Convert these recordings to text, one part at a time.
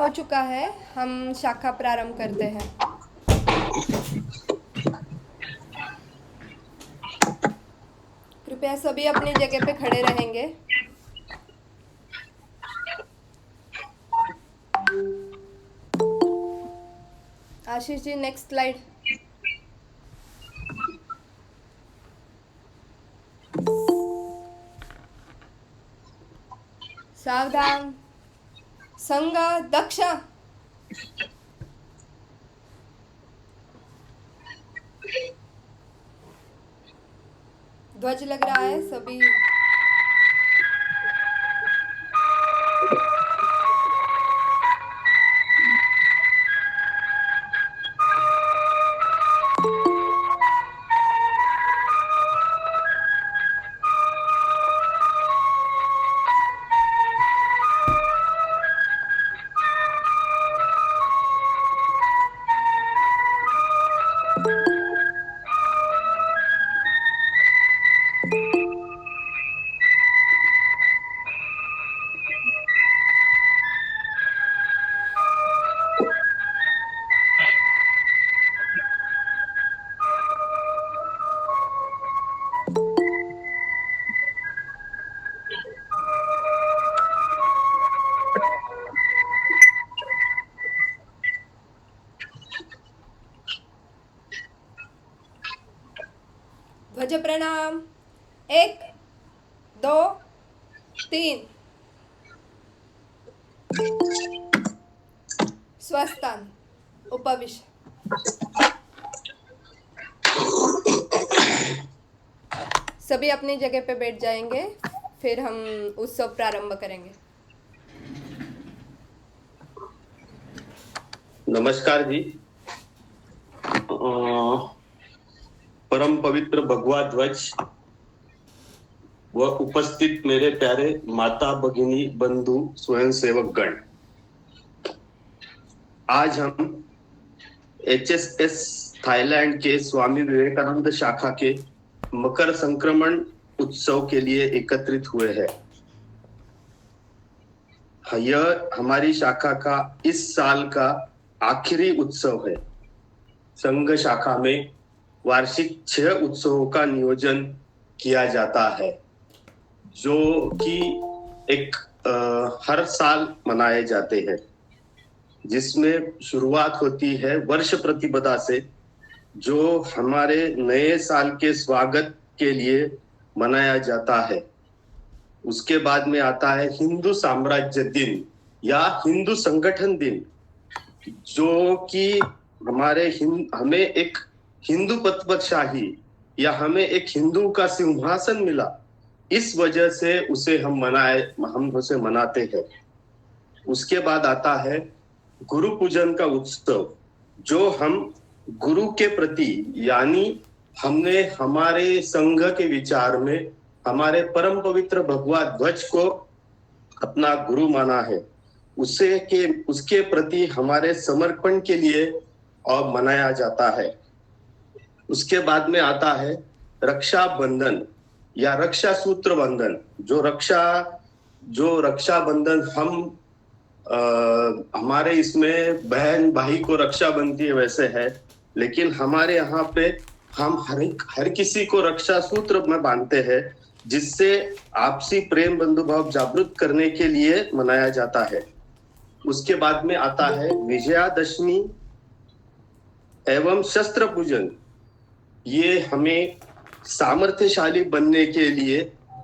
हो चुका है। हम शाखा प्रारंभ करते हैं। कृपया सभी अपनी जगह पे खड़े रहेंगे। Ashish ji, next slide. सावधान। संघ दक्ष। ध्वज लग रहा है सभी। ध्वज प्रणाम। 1 2 3। स्वस्थान। उपविष्ट। सभी अपनी जगह पे बैठ जाएंगे, फिर हम उत्सव प्रारंभ करेंगे। नमस्कार जी। परम पवित्र भगवा ध्वज व उपस्थित मेरे प्यारे माता भगिनी बंधु स्वयंसेवक गण, आज हम HSS थाईलैंड के स्वामी विवेकानंद शाखा के मकर संक्रमण उत्सव के लिए एकत्रित हुए हैं। यह हमारी शाखा का इस साल का आखिरी उत्सव है। संघ शाखा में वार्षिक 6 उत्सवों का नियोजन किया जाता है, जो कि एक हर साल मनाए जाते हैं, जिसमें शुरुआत होती है वर्ष प्रतिपदा से, जो हमारे नए साल के स्वागत के लिए मनाया जाता है। उसके बाद में आता है हिंदू साम्राज्य दिन या हिंदू संगठन दिन, जो कि हमें एक हिंदू पतपतशाही या हमें एक हिंदू का सिंहासन मिला, इस वजह से हम उसे मनाते हैं। उसके बाद आता है गुरु पूजन का उत्सव, जो हम गुरु के प्रति, यानी हमने हमारे संघ के विचार में हमारे परम पवित्र भगवा ध्वज को अपना गुरु माना है, उसके प्रति हमारे समर्पण के लिए और मनाया जाता है। उसके बाद में आता है रक्षा बंधन या रक्षा सूत्र बंधन। जो रक्षा बंधन हमारे इसमें बहन भाई को रक्षा बनती है वैसे है, लेकिन हमारे यहाँ पे हम हर किसी को रक्षा सूत्र में बांधते हैं, जिससे आपसी प्रेम बंधुभाव जागृत करने के लिए मनाया जाता है। उसके बाद में आता है विजयादशमी एवं शस्त्र पूजन। ये हमें सामर्थ्यशाली बनने के लिए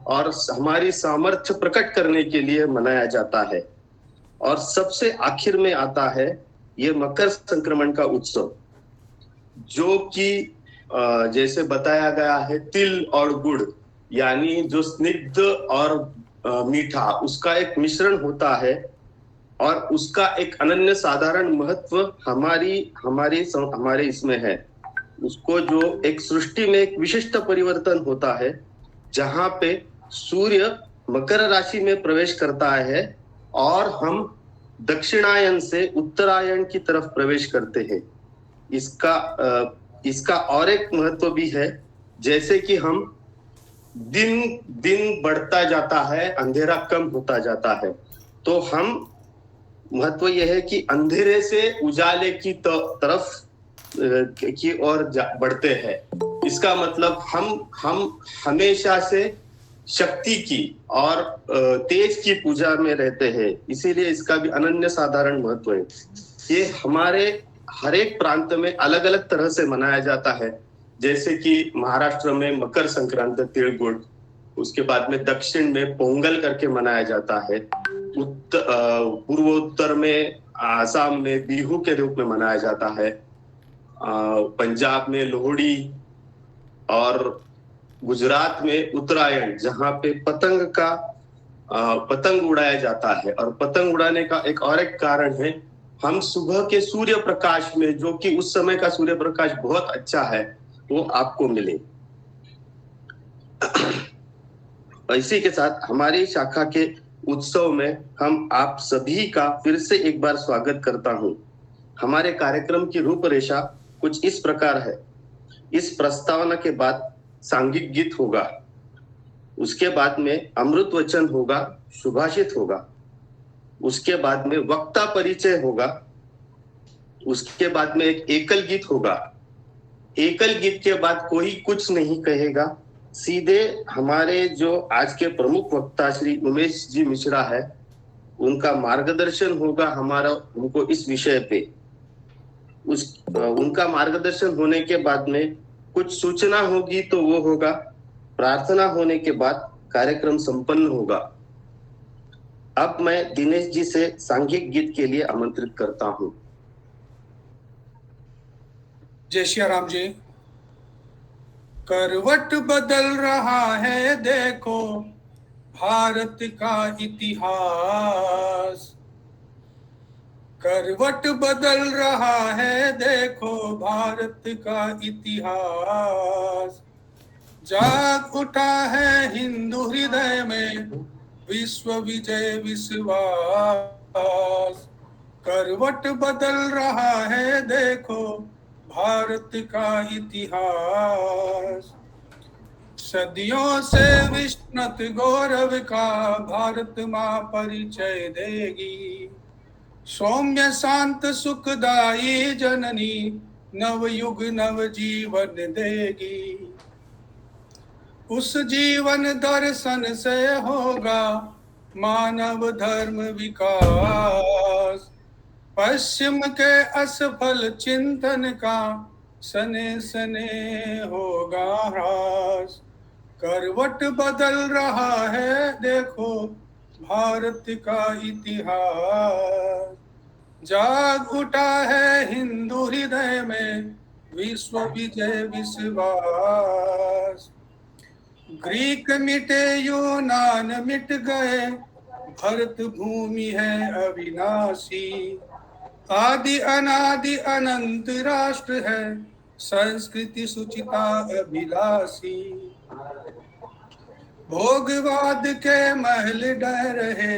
और हमारी सामर्थ्य प्रकट करने के लिए मनाया जाता है। और सबसे आखिर में आता है ये मकर संक्रमण का उत्सव, जो कि जैसे बताया गया है तिल और गुड़, यानी जो स्निग्ध और मीठा, उसका एक मिश्रण होता है और उसका एक अनन्य साधारण महत्व हमारे इसमें है। उसको जो एक सृष्टि में एक विशिष्ट परिवर्तन होता है, जहां पे सूर्य मकर राशि में प्रवेश करता है और हम दक्षिणायन से उत्तरायण की तरफ प्रवेश करते हैं। इसका और एक महत्व भी है, जैसे कि हम दिन बढ़ता जाता है, अंधेरा कम होता जाता है, तो हम महत्व यह है कि अंधेरे से उजाले की तरफ की ओर बढ़ते हैं। इसका मतलब हम हमेशा से शक्ति की और तेज की पूजा में रहते हैं, इसीलिए इसका भी अनन्य साधारण महत्व है। ये हमारे हर एक प्रांत में अलग अलग तरह से मनाया जाता है। जैसे कि महाराष्ट्र में मकर संक्रांति तिलगुड़, उसके बाद में दक्षिण में पोंगल करके मनाया जाता है, पूर्वोत्तर में आसाम में बिहू के रूप में मनाया जाता है, पंजाब में लोहड़ी, और गुजरात में उत्तरायण, जहाँ पे पतंग उड़ाया जाता है। और पतंग उड़ाने का एक कारण है, हम सुबह के सूर्य प्रकाश में, जो कि उस समय का सूर्य प्रकाश बहुत अच्छा है, वो आपको मिले। इसी के साथ हमारी शाखा के उत्सव में हम आप सभी का फिर से एक बार स्वागत करता हूं। हमारे कार्यक्रम की रूपरेखा कुछ इस प्रकार है। इस प्रस्तावना के बाद सांघिक गीत होगा, उसके बाद में अमृत वचन होगा, सुभाषित होगा, उसके बाद में वक्ता परिचय होगा, उसके बाद में एक एकल गीत होगा। एकल गीत के बाद कोई कुछ नहीं कहेगा, सीधे हमारे जो आज के प्रमुख वक्ता श्री उमेश जी मिश्रा है, उनका मार्गदर्शन होगा हमारा उनको इस विषय पे। उनका मार्गदर्शन होने के बाद में कुछ सूचना होगी तो वो होगा, प्रार्थना होने के बाद कार्यक्रम संपन्न होगा। अब मैं दिनेश जी से सांघिक गीत के लिए आमंत्रित करता हूं। जय श्री राम जी। करवट बदल रहा है देखो भारत का इतिहास, करवट बदल रहा है देखो भारत का इतिहास। जाग उठा है हिंदू हृदय में विश्व विजय विश्वास। करवट बदल रहा है देखो भारत का इतिहास। सदियों से विस्मृत गौरव का भारत माँ परिचय देगी। सौम्य शांत सुखदायी जननी नव युग नव जीवन देगी। उस जीवन दर्शन से होगा मानव धर्म विकास। पश्चिम के असफल चिंतन का सने सने होगा ह्रास। करवट बदल रहा है देखो भारत का इतिहास। जाग उठा है हिंदू हृदय में विश्व विजय विश्वास। ग्रीक मिटे यूनान मिट गए, भरत भूमि है अविनाशी। आदि अनादि अनंत राष्ट्र है, संस्कृति सुचिता अभिलाषी। भोगवाद के महल ढह रहे,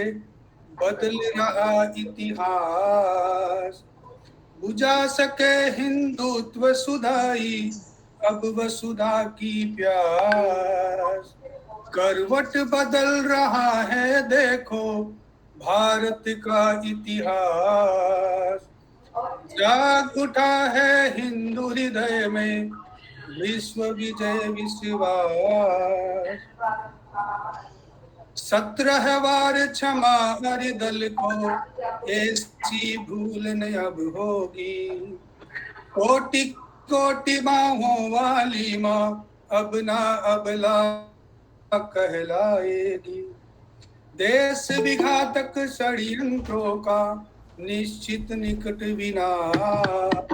बदल रहा इतिहास। बुझा सके हिंदुत्व सुधाई, अब वसुधा की प्यास। करवट बदल रहा है देखो भारत का इतिहास। जाग उठा है हिंदू हृदय में विश्व विजय विश्वास। 17 बार क्षमा हरि दल को, ऐसी भूल न अब होगी। कोटि कोटि बाहों वाली माँ अब ना अबला कहलाएगी। देश विघातक षड्यंत्रों का निश्चित निकट विनाश।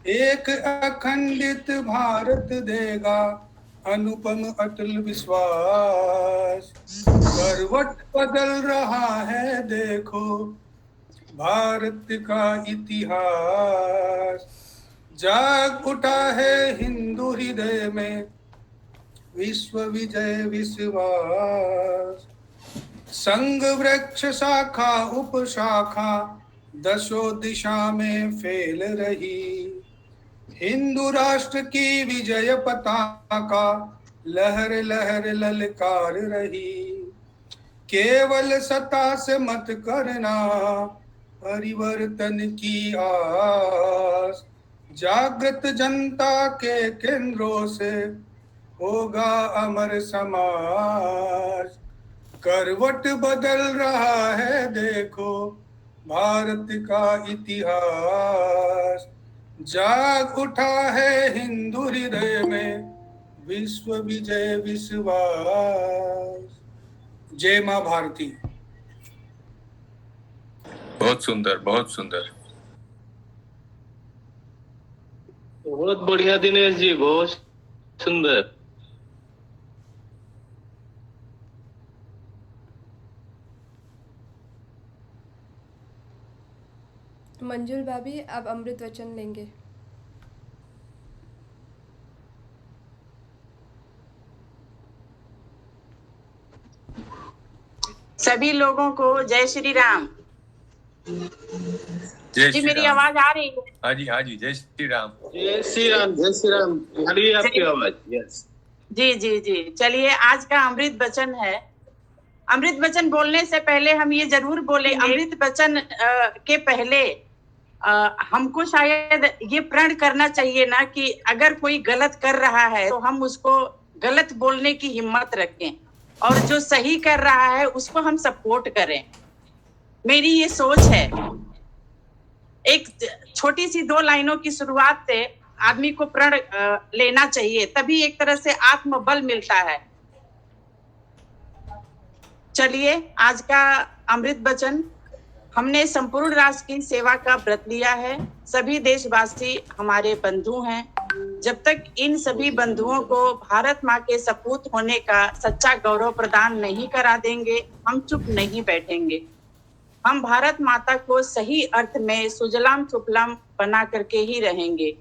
एक अखंडित भारत देगा अनुपम अटल विश्वास। करवट बदल रहा है देखो भारत का इतिहास। जाग उठा है हिंदू हृदय में विश्व विजय विश्वास। संग वृक्ष शाखा उपशाखा दशों दिशा में फैल रही। हिंदू राष्ट्र की विजय पताका लहर लहर ललकार रही। केवल सत्ता से मत करना परिवर्तन की आस, जागृत जनता के केंद्रों से होगा अमर समाज। करवट बदल रहा है देखो भारत का इतिहास, जाग उठा है हिंदू हृदय में विश्व विजय विश्वास। जय माँ भारती। बहुत सुंदर, बहुत सुंदर। बहुत बढ़िया दिनेश जी, बहुत सुंदर। मंजुल भाभी अब अमृत वचन लेंगे। सभी लोगों को जय श्री राम। जय जी श्री मेरी राम। आवाज आ रही है? हाँ जी, हाँ जी, जय श्री राम। जय श्री राम, जय श्री राम। आ रही है आपकी आवाज? यस। जी जी जी। चलिए, आज का अमृत वचन है। अमृत वचन बोलने से पहले हम ये जरूर बोले, अमृत वचन के पहले हमको शायद ये प्रण करना चाहिए ना कि अगर कोई गलत कर रहा है तो हम उसको गलत बोलने की हिम्मत रखें, और जो सही कर रहा है उसको हम सपोर्ट करें। मेरी ये सोच है। एक छोटी सी 2 लाइनों की शुरुआत से आदमी को प्रण लेना चाहिए, तभी एक तरह से आत्मबल मिलता है। चलिए, आज का अमृत वचन, हमने संपूर्ण राष्ट्र की सेवा का व्रत लिया है। सभी देशवासी हमारे बंधु हैं। जब तक इन सभी बंधुओं को भारत माँ के सपूत होने का सच्चा गौरव प्रदान नहीं करा देंगे, हम चुप नहीं बैठेंगे। हम भारत माता को सही अर्थ में सुजलाम सुफलाम बना करके ही रहेंगे।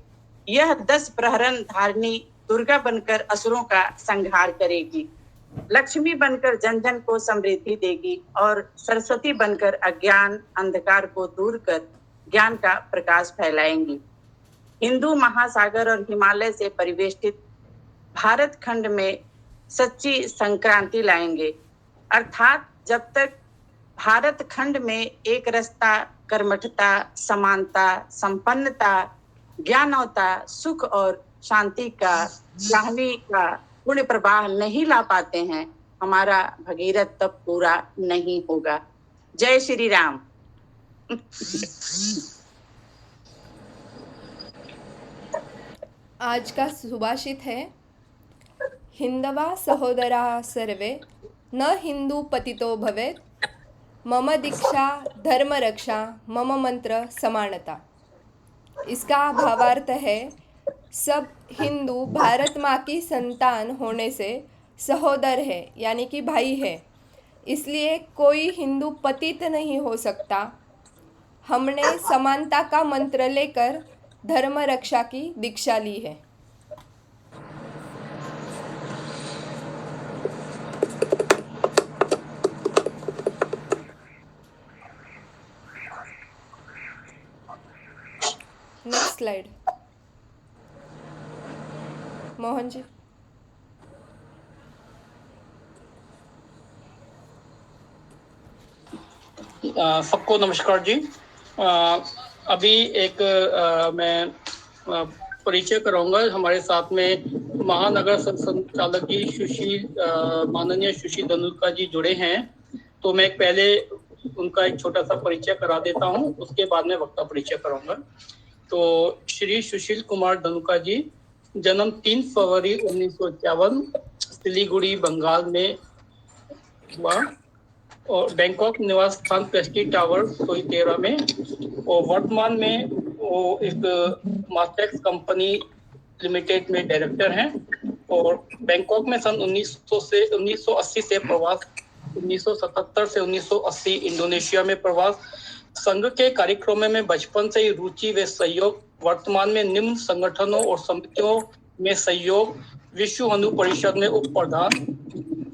यह 10 प्रहरण धारिणी दुर्गा बनकर असुरों का संहार करेगी, लक्ष्मी बनकर जन जन को समृद्धि देगी, और सरस्वती बनकर अज्ञान अंधकार को दूर कर ज्ञान का प्रकाश फैलाएंगी। हिंदू महासागर और हिमालय से परिवेष्टित भारत खंड में सच्ची संक्रांति लाएंगे। अर्थात जब तक भारत खंड में एक रसता, कर्मठता, समानता, संपन्नता, ज्ञानवता, सुख और शांति का, जाह्नवी का पुण्य प्रवाह नहीं ला पाते हैं, हमारा भगीरथ तप पूरा नहीं होगा। जय श्री राम। आज का सुभाषित है, हिंदवा सहोदरा सर्वे न हिंदू पतितो भवेत्, मम दीक्षा धर्म रक्षा मम मंत्र समानता। इसका भावार्थ है, सब हिंदू भारत माँ की संतान होने से सहोदर है, यानी कि भाई है, इसलिए कोई हिंदू पतित नहीं हो सकता। हमने समानता का मंत्र लेकर धर्म रक्षा की दीक्षा ली है। Next slide. मोहन जी। सबको नमस्कार जी। अभी एक मैं परिचय कराऊंगा। हमारे साथ में महानगर संचालक जी माननीय सुशील धनुका जी जुड़े हैं, तो मैं पहले उनका एक छोटा सा परिचय करा देता हूं, उसके बाद में वक्ता परिचय कराऊंगा। तो श्री सुशील कुमार धनुका जी, जन्म 3 फरवरी 1951 सिलीगुड़ी बंगाल में हुआ, और बैंकॉक निवास स्थान प्रेस्टी टावर सोईतेरा में, और वर्तमान में वो एक मास्टेक्स कंपनी लिमिटेड में डायरेक्टर हैं, और बैंकॉक में सन 1980 से प्रवास, 1977 से 1980 इंडोनेशिया में प्रवास, संघ के कार्यक्रमों में बचपन से ही रुचि व सहयोग, वर्तमान में निम्न संगठनों और समितियों में सहयोग, विश्व हिंदू परिषद में उप प्रधान,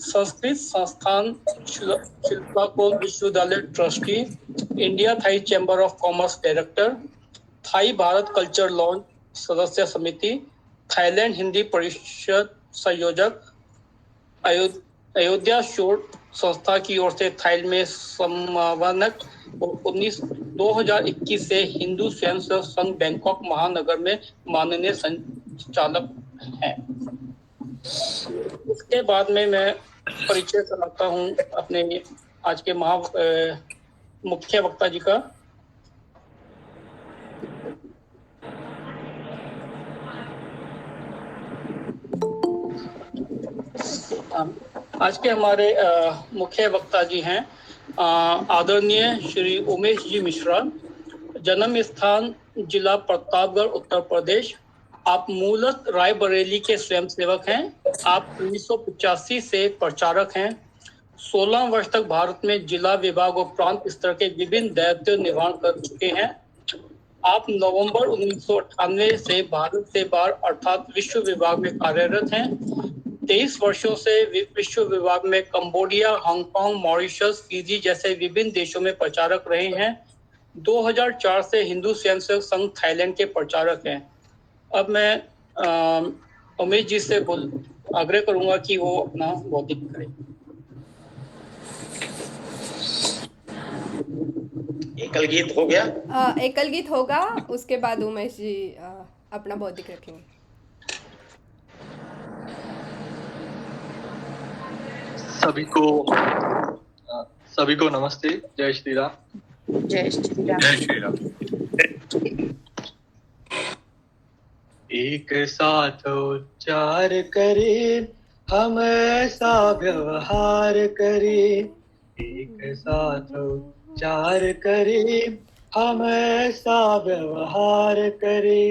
संस्कृत संस्थान शिल्पाकोल विश्वविद्यालय trustee, India Thai chamber of commerce director, Thai Bharat culture launch सदस्य समिति, थाईलैंड हिंदी परिषद संयोजक, अयोध्या शोर संस्था की ओर से थाईलैंड में समन्वयक, 2021 से हिंदू स्वयंसेवक संघ बैंकॉक महानगर में माननीय संचालक हैं। उसके बाद में मैं परिचय कराता हूँ अपने आज के मुख्य वक्ता जी का। आज के हमारे मुख्य वक्ता जी हैं आदरणीय श्री उमेश जी मिश्रा। जन्म स्थान जिला प्रतापगढ़ उत्तर प्रदेश। आप मूलतः रायबरेली के स्वयंसेवक हैं। आप 1985 से प्रचारक हैं। 16 वर्ष तक भारत में जिला विभाग और प्रांत स्तर के विभिन्न दायित्व निर्वहन कर चुके हैं। आप नवंबर 1998 से भारत से बाहर अर्थात विश्व विभाग में कार्यरत हैं। 23 वर्षों से विश्व विभाग में कंबोडिया, हांगकांग, मॉरिशस, फिजी जैसे विभिन्न देशों में प्रचारक रहे हैं। 2004 से हिंदू स्वयंसेवक संघ थाईलैंड के प्रचारक हैं। अब मैं उमेश जी से आग्रह करूंगा कि वो अपना बौद्धिक करें। एकल गीत हो गया? एकल गीत होगा, उसके बाद उमेश जी अपना बौद्धिक रखेंगे। सभी को नमस्ते। जय श्री राम। जय श्री राम। जय श्री राम। एक साथ उच्चार करें, हम ऐसा व्यवहार करें। एक साथ उच्चार करें, हम ऐसा व्यवहार करें।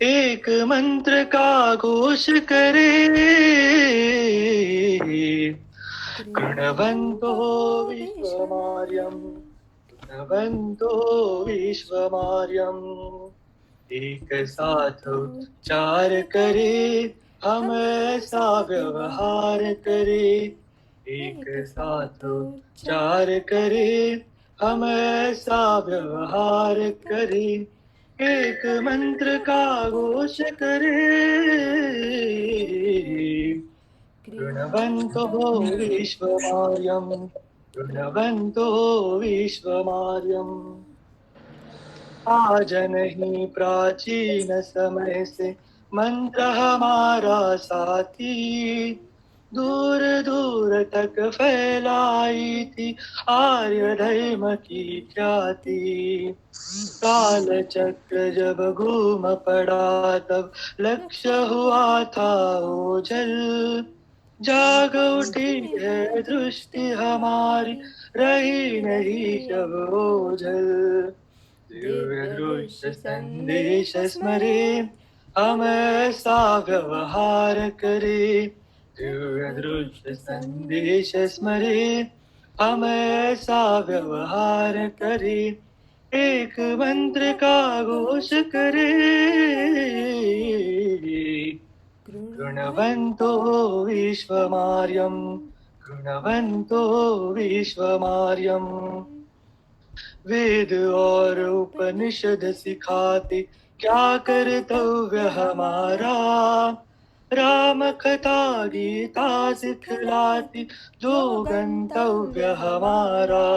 एक मंत्र का घोष करें, गुणवन्तो विश्वमार्यम्, गुणवन्तो विश्वमार्यम्। एक साथ उच्चार करें, हम ऐसा व्यवहार करें। एक साथ उच्चार करें, हम ऐसा व्यवहार करें। एक मंत्र का घोष करें, गुणवन्तो विश्वमार्यम्, गुणवन्तो विश्वमार्यम्। आज नहीं प्राचीन समय से मंत्र हमारा साथी, दूर दूर तक फैलाई थी आर्य धर्म की ख्याति। काल चक्र जब घूम पड़ा तब लक्ष्य हुआ था ओझल। जाग उठी है दृष्टि हमारी, रही नहीं जब ओझल। दिव्य दृश्य संदेश स्मरे, हम ऐसा व्यवहार करें। दिव्य दृश्य संदेश स्मरे, हम ऐसा व्यवहार करें। एक मंत्र का घोष करें, गुणवन्तो विश्वमार्यम्, गुणवन्तो विश्वमार्यम्। वेद और उपनिषद सिखाते क्या कर्तव्य हमारा। राम कथा गीता सिखलाती जो गंतव्य हमारा।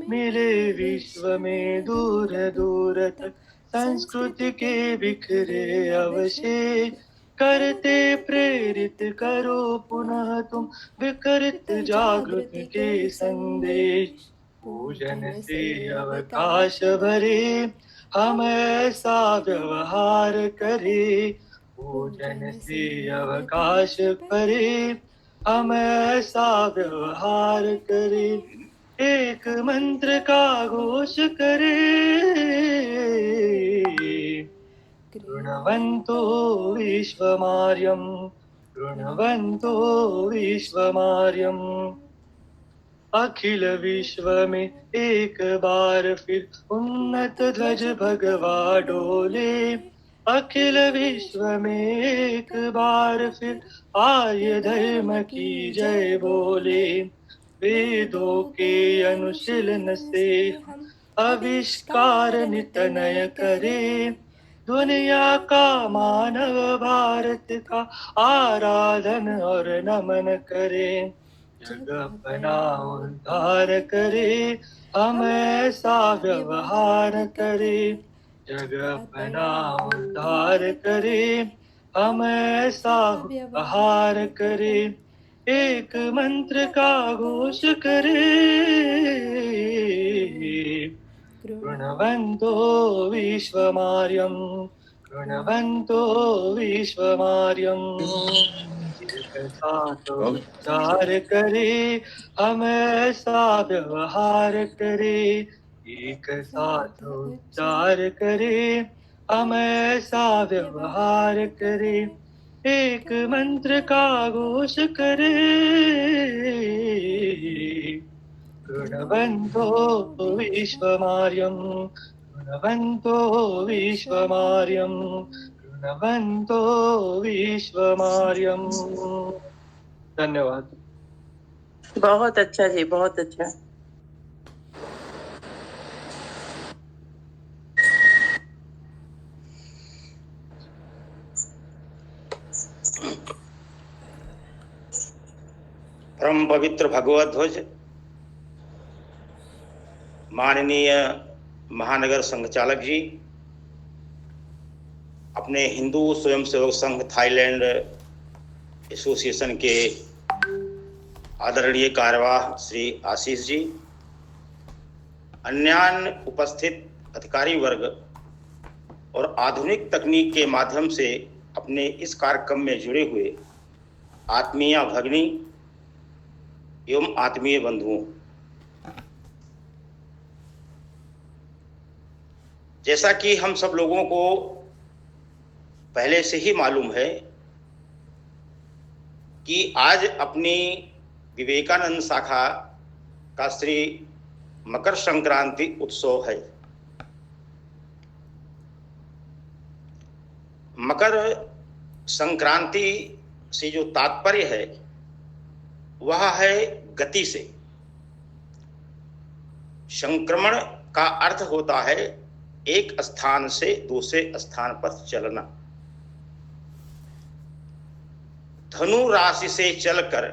मिले विश्व में दूर दूर तक संस्कृति के बिखरे अवशेष। करते प्रेरित करो पुनः तुम विकृत जागृत के संदेश। पूजन से अवकाश भरे, हम ऐसा व्यवहार करें। पूजन से अवकाश भरे, हम ऐसा व्यवहार करें। एक मंत्र का घोष करें, गुणवन्तो विश्वमार्यम्, गुणवन्तो विश्वमार्यम्। अखिल विश्व में एक बार फिर उन्नत ध्वज भगवा डोले। अखिल विश्व में एक बार फिर आर्य धर्म की जय बोले। वेदों के अनुशीलन से हम आविष्कार नित नय करें। दुनिया का मानव भारत का आराधन और नमन करें। जग अपना उद्धार करे, हम ऐसा व्यवहार करें, जग अपना उद्धार करें। हम ऐसा व्यवहार करें, एक मंत्र का घोष करें। गुणवन्तो विश्वमार्यं, गुणवन्तो विश्वमार्यम्। एक साथ उच्चार करे, हम ऐसा व्यवहार करे। एक साथ उच्चार करे, हम ऐसा व्यवहार करे। एक मंत्र का घोष करे। गुणवन्तो विश्वमार्यं, गुणवन्तो विश्वमार्यं, गुणवन्तो विश्वमार्यम्। धन्यवाद। बहुत अच्छा जी, बहुत अच्छा। परम पवित्र भगवत ध्वज माननीय महानगर संघ चालक जी, अपने हिंदू स्वयंसेवक संघ थाईलैंड एसोसिएशन के आदरणीय कार्यवाह श्री आशीष जी, अन्य उपस्थित अधिकारी वर्ग और आधुनिक तकनीक के माध्यम से अपने इस कार्यक्रम में जुड़े हुए आत्मीय भगिनी एवं आत्मीय बंधुओं, जैसा कि हम सब लोगों को पहले से ही मालूम है कि आज अपनी विवेकानंद शाखा का श्री मकर संक्रांति उत्सव है। मकर संक्रांति से जो तात्पर्य है वह है गति से। संक्रमण का अर्थ होता है एक स्थान से दूसरे स्थान पर चलना। धनु राशि से चलकर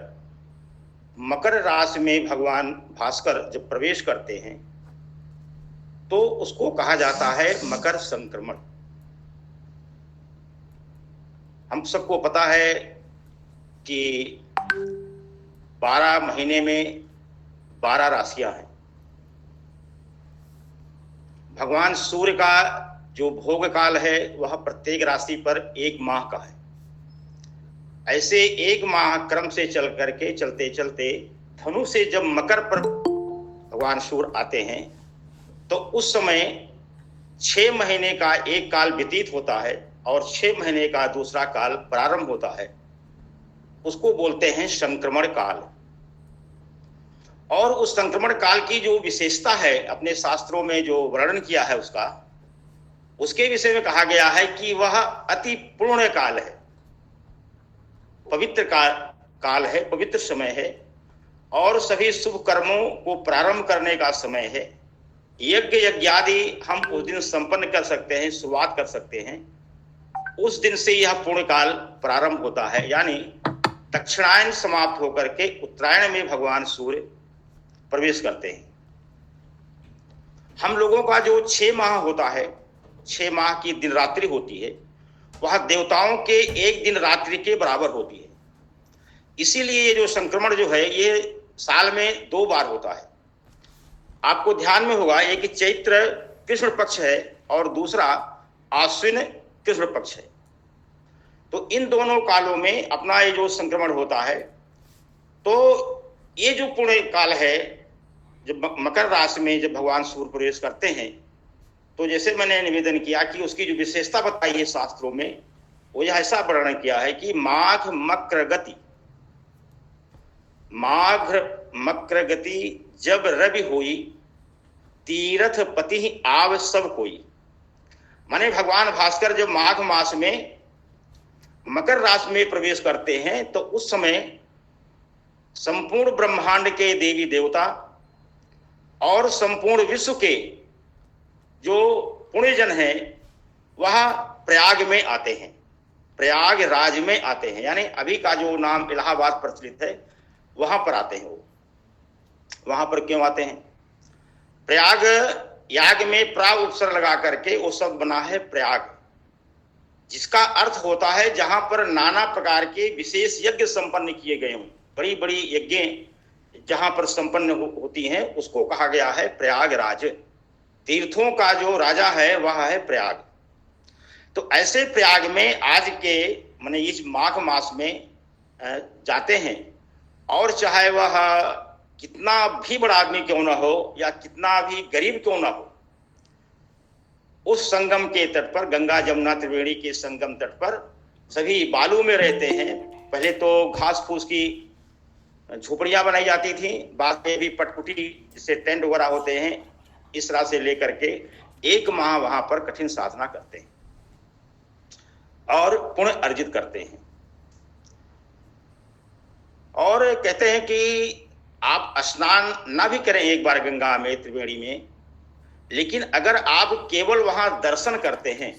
मकर राशि में भगवान भास्कर जब प्रवेश करते हैं तो उसको कहा जाता है मकर संक्रमण। हम सबको पता है कि 12 महीने में 12 राशियां हैं। भगवान सूर्य का जो भोग काल है वह प्रत्येक राशि पर 1 माह का है। ऐसे 1 माह क्रम से चल करके चलते चलते धनु से जब मकर पर भगवान सूर्य आते हैं तो उस समय 6 महीने का एक काल व्यतीत होता है और 6 महीने का दूसरा काल प्रारंभ होता है। उसको बोलते हैं संक्रमण काल। और उस संक्रमण काल की जो विशेषता है अपने शास्त्रों में जो वर्णन किया है उसके विषय में कहा गया है कि वह अति पुण्य काल है, पवित्र काल है, पवित्र समय है और सभी शुभ कर्मों को प्रारंभ करने का समय है। यज्ञ यज्ञादि हम उस दिन संपन्न कर सकते हैं, शुरुआत कर सकते हैं। उस दिन से यह पूर्ण काल प्रारंभ होता है, यानी दक्षिणायन समाप्त होकर के उत्तरायण में भगवान सूर्य प्रवेश करते हैं। हम लोगों का जो 6 माह होता है, 6 माह की दिन रात्रि होती है, वह देवताओं के एक दिन रात्रि के बराबर होती है। इसीलिए ये जो संक्रमण जो है ये साल में 2 बार होता है। आपको ध्यान में होगा, एक चैत्र कृष्ण पक्ष है और दूसरा आश्विन कृष्ण पक्ष है। तो इन दोनों कालों में अपना ये जो संक्रमण होता है, तो ये जो पुण्य काल है, जब मकर राशि में जब भगवान सूर्य प्रवेश करते हैं, तो जैसे मैंने निवेदन किया कि उसकी जो विशेषता बताई है शास्त्रों में, वो यह ऐसा वर्णन किया है कि माघ मकर गति, माघ मकर गति जब रवि होई, तीर्थ पति आव सब कोई। माने भगवान भास्कर जब माघ मास में मकर राशि में प्रवेश करते हैं तो उस समय संपूर्ण ब्रह्मांड के देवी देवता और संपूर्ण विश्व के जो पुण्यजन हैं वह प्रयाग में आते हैं, प्रयागराज में आते हैं। यानी अभी का जो नाम इलाहाबाद प्रचलित है वहां पर आते हैं। वो वहां पर क्यों आते हैं? प्रयाग याग में प्रा उपसर्ग लगा करके वो शब्द बना है प्रयाग, जिसका अर्थ होता है जहां पर नाना प्रकार के विशेष यज्ञ संपन्न किए गए हों। बड़ी बड़ी यज्ञ जहां पर संपन्न होती हैं उसको कहा गया है प्रयागराज। तीर्थों का जो राजा है वह है प्रयाग। तो ऐसे प्रयाग में आज के माने इस माघ मास में जाते हैं, और चाहे वह कितना भी बड़ा आदमी क्यों ना हो या कितना भी गरीब क्यों ना हो, उस संगम के तट पर, गंगा जमुना त्रिवेणी के संगम तट पर सभी बालू में रहते हैं। पहले तो घास फूस की झोपड़ियां बनाई जाती थी, बाद में भी पटकुटी जिससे टेंट वगैरह होते हैं, इस तरह से लेकर के 1 माह वहां पर कठिन साधना करते हैं और पुण्य अर्जित करते हैं। और कहते हैं कि आप स्नान ना भी करें एक बार गंगा में, त्रिवेणी में, लेकिन अगर आप केवल वहां दर्शन करते हैं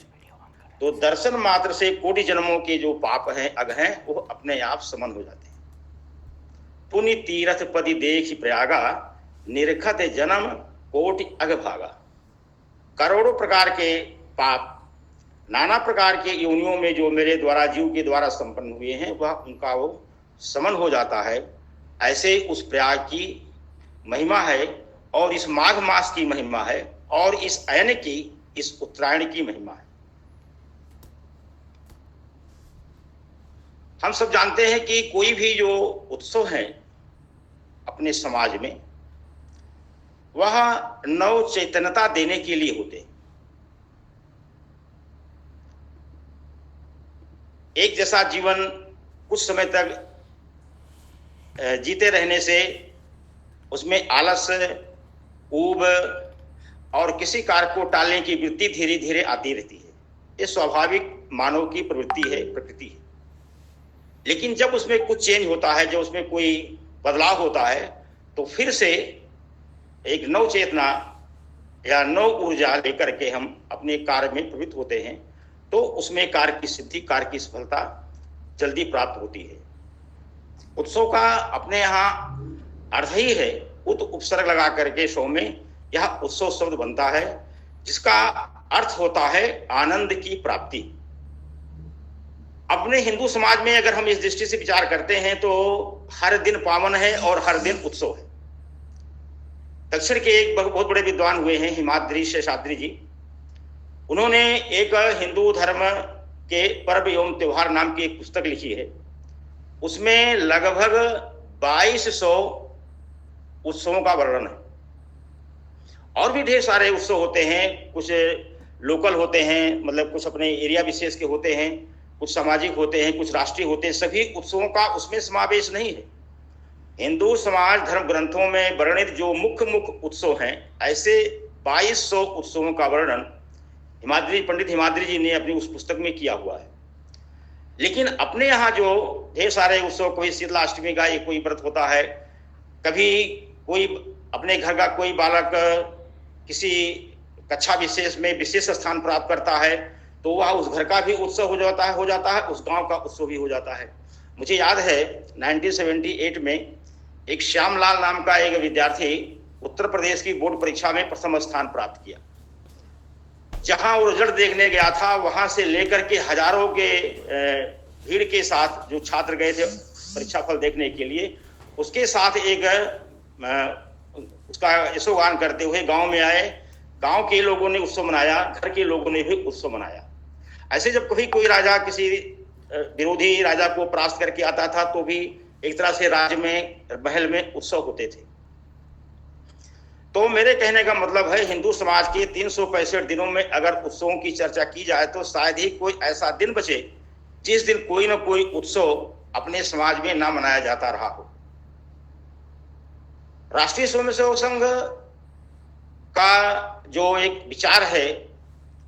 तो दर्शन मात्र से कोटि जन्मों के जो पाप हैं, अग हैं, वो अपने आप समन हो जाते हैं। पुण्य तीर्थ पति देखि प्रयागा, निरखत जन्म कोटि अग भागा। करोड़ों प्रकार के पाप नाना प्रकार के योनियों में जो मेरे द्वारा, जीव के द्वारा संपन्न हुए हैं, वह उनका वो समन हो जाता है। ऐसे उस प्रयाग की महिमा है, और इस माघ मास की महिमा है, और इस अयन की, इस उत्तरायण की महिमा है। हम सब जानते हैं कि कोई भी जो उत्सव है अपने समाज में, वह नव चैतन्यता देने के लिए होते हैं। एक जैसा जीवन कुछ समय तक जीते रहने से उसमें आलस, ऊब और किसी कार्य को टालने की वृत्ति धीरे धीरे आती रहती है। ये स्वाभाविक मानव की प्रवृत्ति है, प्रकृति है। लेकिन जब उसमें कुछ चेंज होता है, जब उसमें कोई बदलाव होता है, तो फिर से एक नव चेतना या नव ऊर्जा लेकर के हम अपने कार्य में प्रवृत्त होते हैं, तो उसमें कार्य की सिद्धि, कार्य की सफलता जल्दी प्राप्त होती है। उत्सव का अपने यहाँ अर्थ ही है, उत उपसर्ग लगा करके शो में यह उत्सव शब्द बनता है, जिसका अर्थ होता है आनंद की प्राप्ति। अपने हिंदू समाज में अगर हम इस दृष्टि से विचार करते हैं तो हर दिन पावन है और हर दिन उत्सव है। दक्षिण के एक बहुत बड़े विद्वान हुए हैं हिमाद्री शेषाद्री जी। उन्होंने एक हिंदू धर्म के पर्व एवं त्योहार नाम की एक पुस्तक लिखी है। उसमें लगभग 2200 उत्सवों का वर्णन है। और भी ढेर सारे उत्सव होते हैं, कुछ लोकल होते हैं, मतलब कुछ अपने एरिया विशेष के होते हैं, कुछ सामाजिक होते हैं, कुछ राष्ट्रीय होते हैं। सभी उत्सवों का उसमें समावेश नहीं है। हिंदू समाज धर्म ग्रंथों में वर्णित जो मुख्य उत्सव हैं, ऐसे 2200 उत्सवों का वर्णन पंडित हिमाद्री जी ने अपनी उस पुस्तक में किया हुआ है। लेकिन अपने यहाँ जो ढेर सारे उत्सव, कोई शीतलाष्टमी का एक कोई व्रत होता है, कभी कोई अपने घर का कोई बालक किसी कक्षा विशेष में विशेष स्थान प्राप्त करता है, तो वह उस घर का भी उत्सव हो जाता है, उस गांव का उत्सव भी हो जाता है। मुझे याद है 1978 में एक श्यामलाल नाम का एक विद्यार्थी उत्तर प्रदेश की बोर्ड परीक्षा में प्रथम स्थान प्राप्त किया। जहां वो रिजल्ट देखने गया था, वहां से लेकर के हजारों के भीड़ के साथ जो छात्र गए थे परीक्षा फल देखने के लिए, उसके साथ एक उसका यशोगान करते हुए गांव में आए। गांव के लोगों ने उत्सव मनाया, घर के लोगों ने भी उत्सव मनाया। ऐसे जब कभी कोई राजा किसी विरोधी राजा को परास्त करके आता था, तो भी एक तरह से राज्य में, महल में उत्सव होते थे। तो मेरे कहने का मतलब है, हिंदू समाज के 365 दिनों में अगर उत्सवों की चर्चा की जाए तो शायद ही कोई ऐसा दिन बचे जिस दिन कोई ना कोई उत्सव अपने समाज में ना मनाया जाता रहा हो। राष्ट्रीय स्वयंसेवक संघ का जो एक विचार है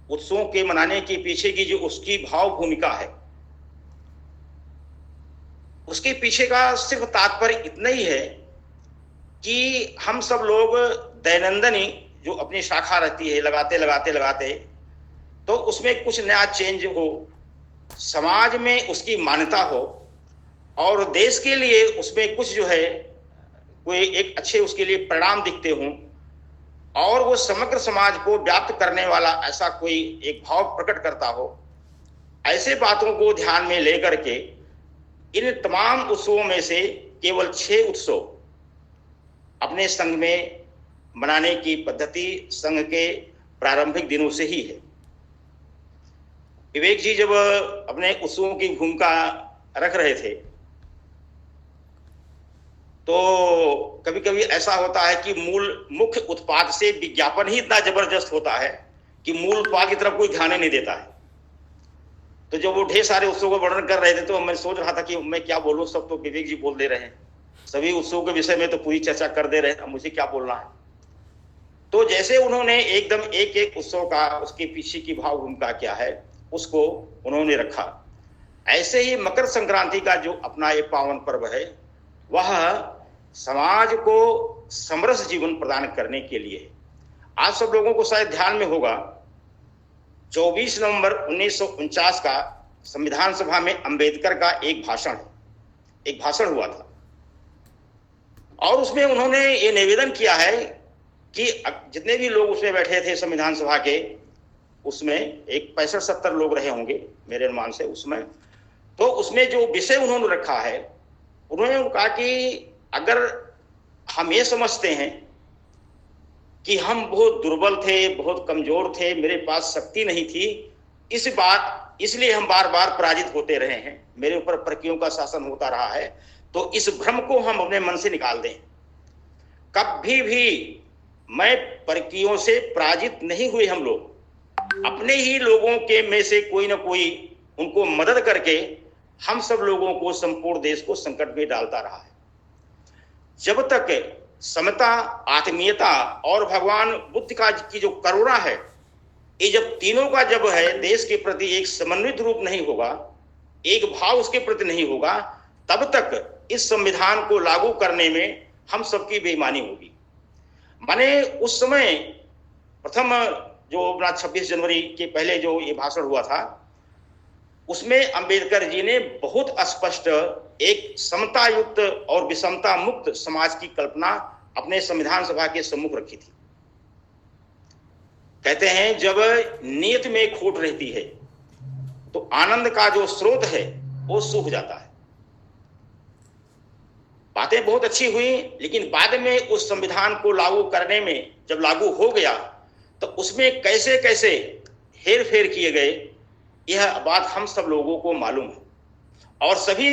उत्सवों के मनाने के पीछे की, जो उसकी भाव भूमिका है, उसके पीछे का सिर्फ तात्पर्य इतना ही है कि हम सब लोग दैनंदिनी जो अपनी शाखा रहती है, लगाते तो उसमें कुछ नया चेंज हो, समाज में उसकी मान्यता हो, और देश के लिए उसमें कुछ जो है कोई एक अच्छे उसके लिए परिणाम दिखते हों, और वो समग्र समाज को व्याप्त करने वाला ऐसा कोई एक भाव प्रकट करता हो, ऐसे बातों को ध्यान में लेकर के इन तमाम उत्सवों में से केवल 6 उत्सव अपने संघ में मनाने की पद्धति संघ के प्रारंभिक दिनों से ही है। विवेक जी जब अपने उत्सवों की भूमिका रख रहे थे तो कभी कभी ऐसा होता है कि मुख्य उत्पाद से विज्ञापन ही इतना जबरदस्त होता है कि मूल उत्पाद की तरफ कोई ध्यान ही नहीं देता है। तो जब वो ढेर सारे उत्सवों का वर्णन कर रहे थे तो मैं सोच रहा था कि मैं क्या बोलूं, सब तो विवेक जी बोल दे रहे हैं, सभी उत्सवों के विषय में तो पूरी चर्चा कर दे रहे हैं, मुझे क्या बोलना है। तो जैसे उन्होंने एकदम एक एक उत्सव का उसके पीछे की भाव भूमिका क्या है उसको उन्होंने रखा, ऐसे ही मकर संक्रांति का जो अपना ये पावन पर्व है वह समाज को समरस जीवन प्रदान करने के लिए। आप सब लोगों को शायद ध्यान में होगा 24 नवंबर 1949 का संविधान सभा में अंबेडकर का एक भाषण हुआ था और उसमें उन्होंने ये निवेदन किया है कि जितने भी लोग उसमें बैठे थे संविधान सभा के, उसमें एक 65-70 लोग रहे होंगे मेरे अनुमान से उसमें, तो उसमें जो विषय उन्होंने रखा है उन्होंने कहा कि अगर हम ये समझते हैं कि हम बहुत दुर्बल थे, बहुत कमजोर थे, मेरे पास शक्ति नहीं थी, इसलिए हम बार बार पराजित होते रहे हैं, मेरे ऊपर परकियों का शासन होता रहा है, तो इस भ्रम को हम अपने मन से निकाल दें। कभी भी मैं परकियों से पराजित नहीं हुए, हम लोग अपने ही लोगों के में से कोई ना कोई उनको मदद करके हम सब लोगों को, संपूर्ण देश को संकट में डालता रहा है। जब तक समता, आत्मीयता और भगवान बुद्ध का की जो करुणा है, ये जब तीनों का जब है देश के प्रति एक समन्वित रूप नहीं होगा, एक भाव उसके प्रति नहीं होगा, तब तक इस संविधान को लागू करने में हम सबकी बेईमानी होगी। माने उस समय प्रथम जो 26 जनवरी के पहले जो ये भाषण हुआ था उसमें अंबेडकर जी ने बहुत स्पष्ट एक समता युक्त और विषमता मुक्त समाज की कल्पना अपने संविधान सभा के सम्मुख रखी थी। कहते हैं जब नियत में खोट रहती है तो आनंद का जो स्रोत है वो सूख जाता है। बातें बहुत अच्छी हुई, लेकिन बाद में उस संविधान को लागू करने में जब लागू हो गया तो उसमें कैसे कैसे हेर फेर किए गए, यह बात हम सब लोगों को मालूम है। और सभी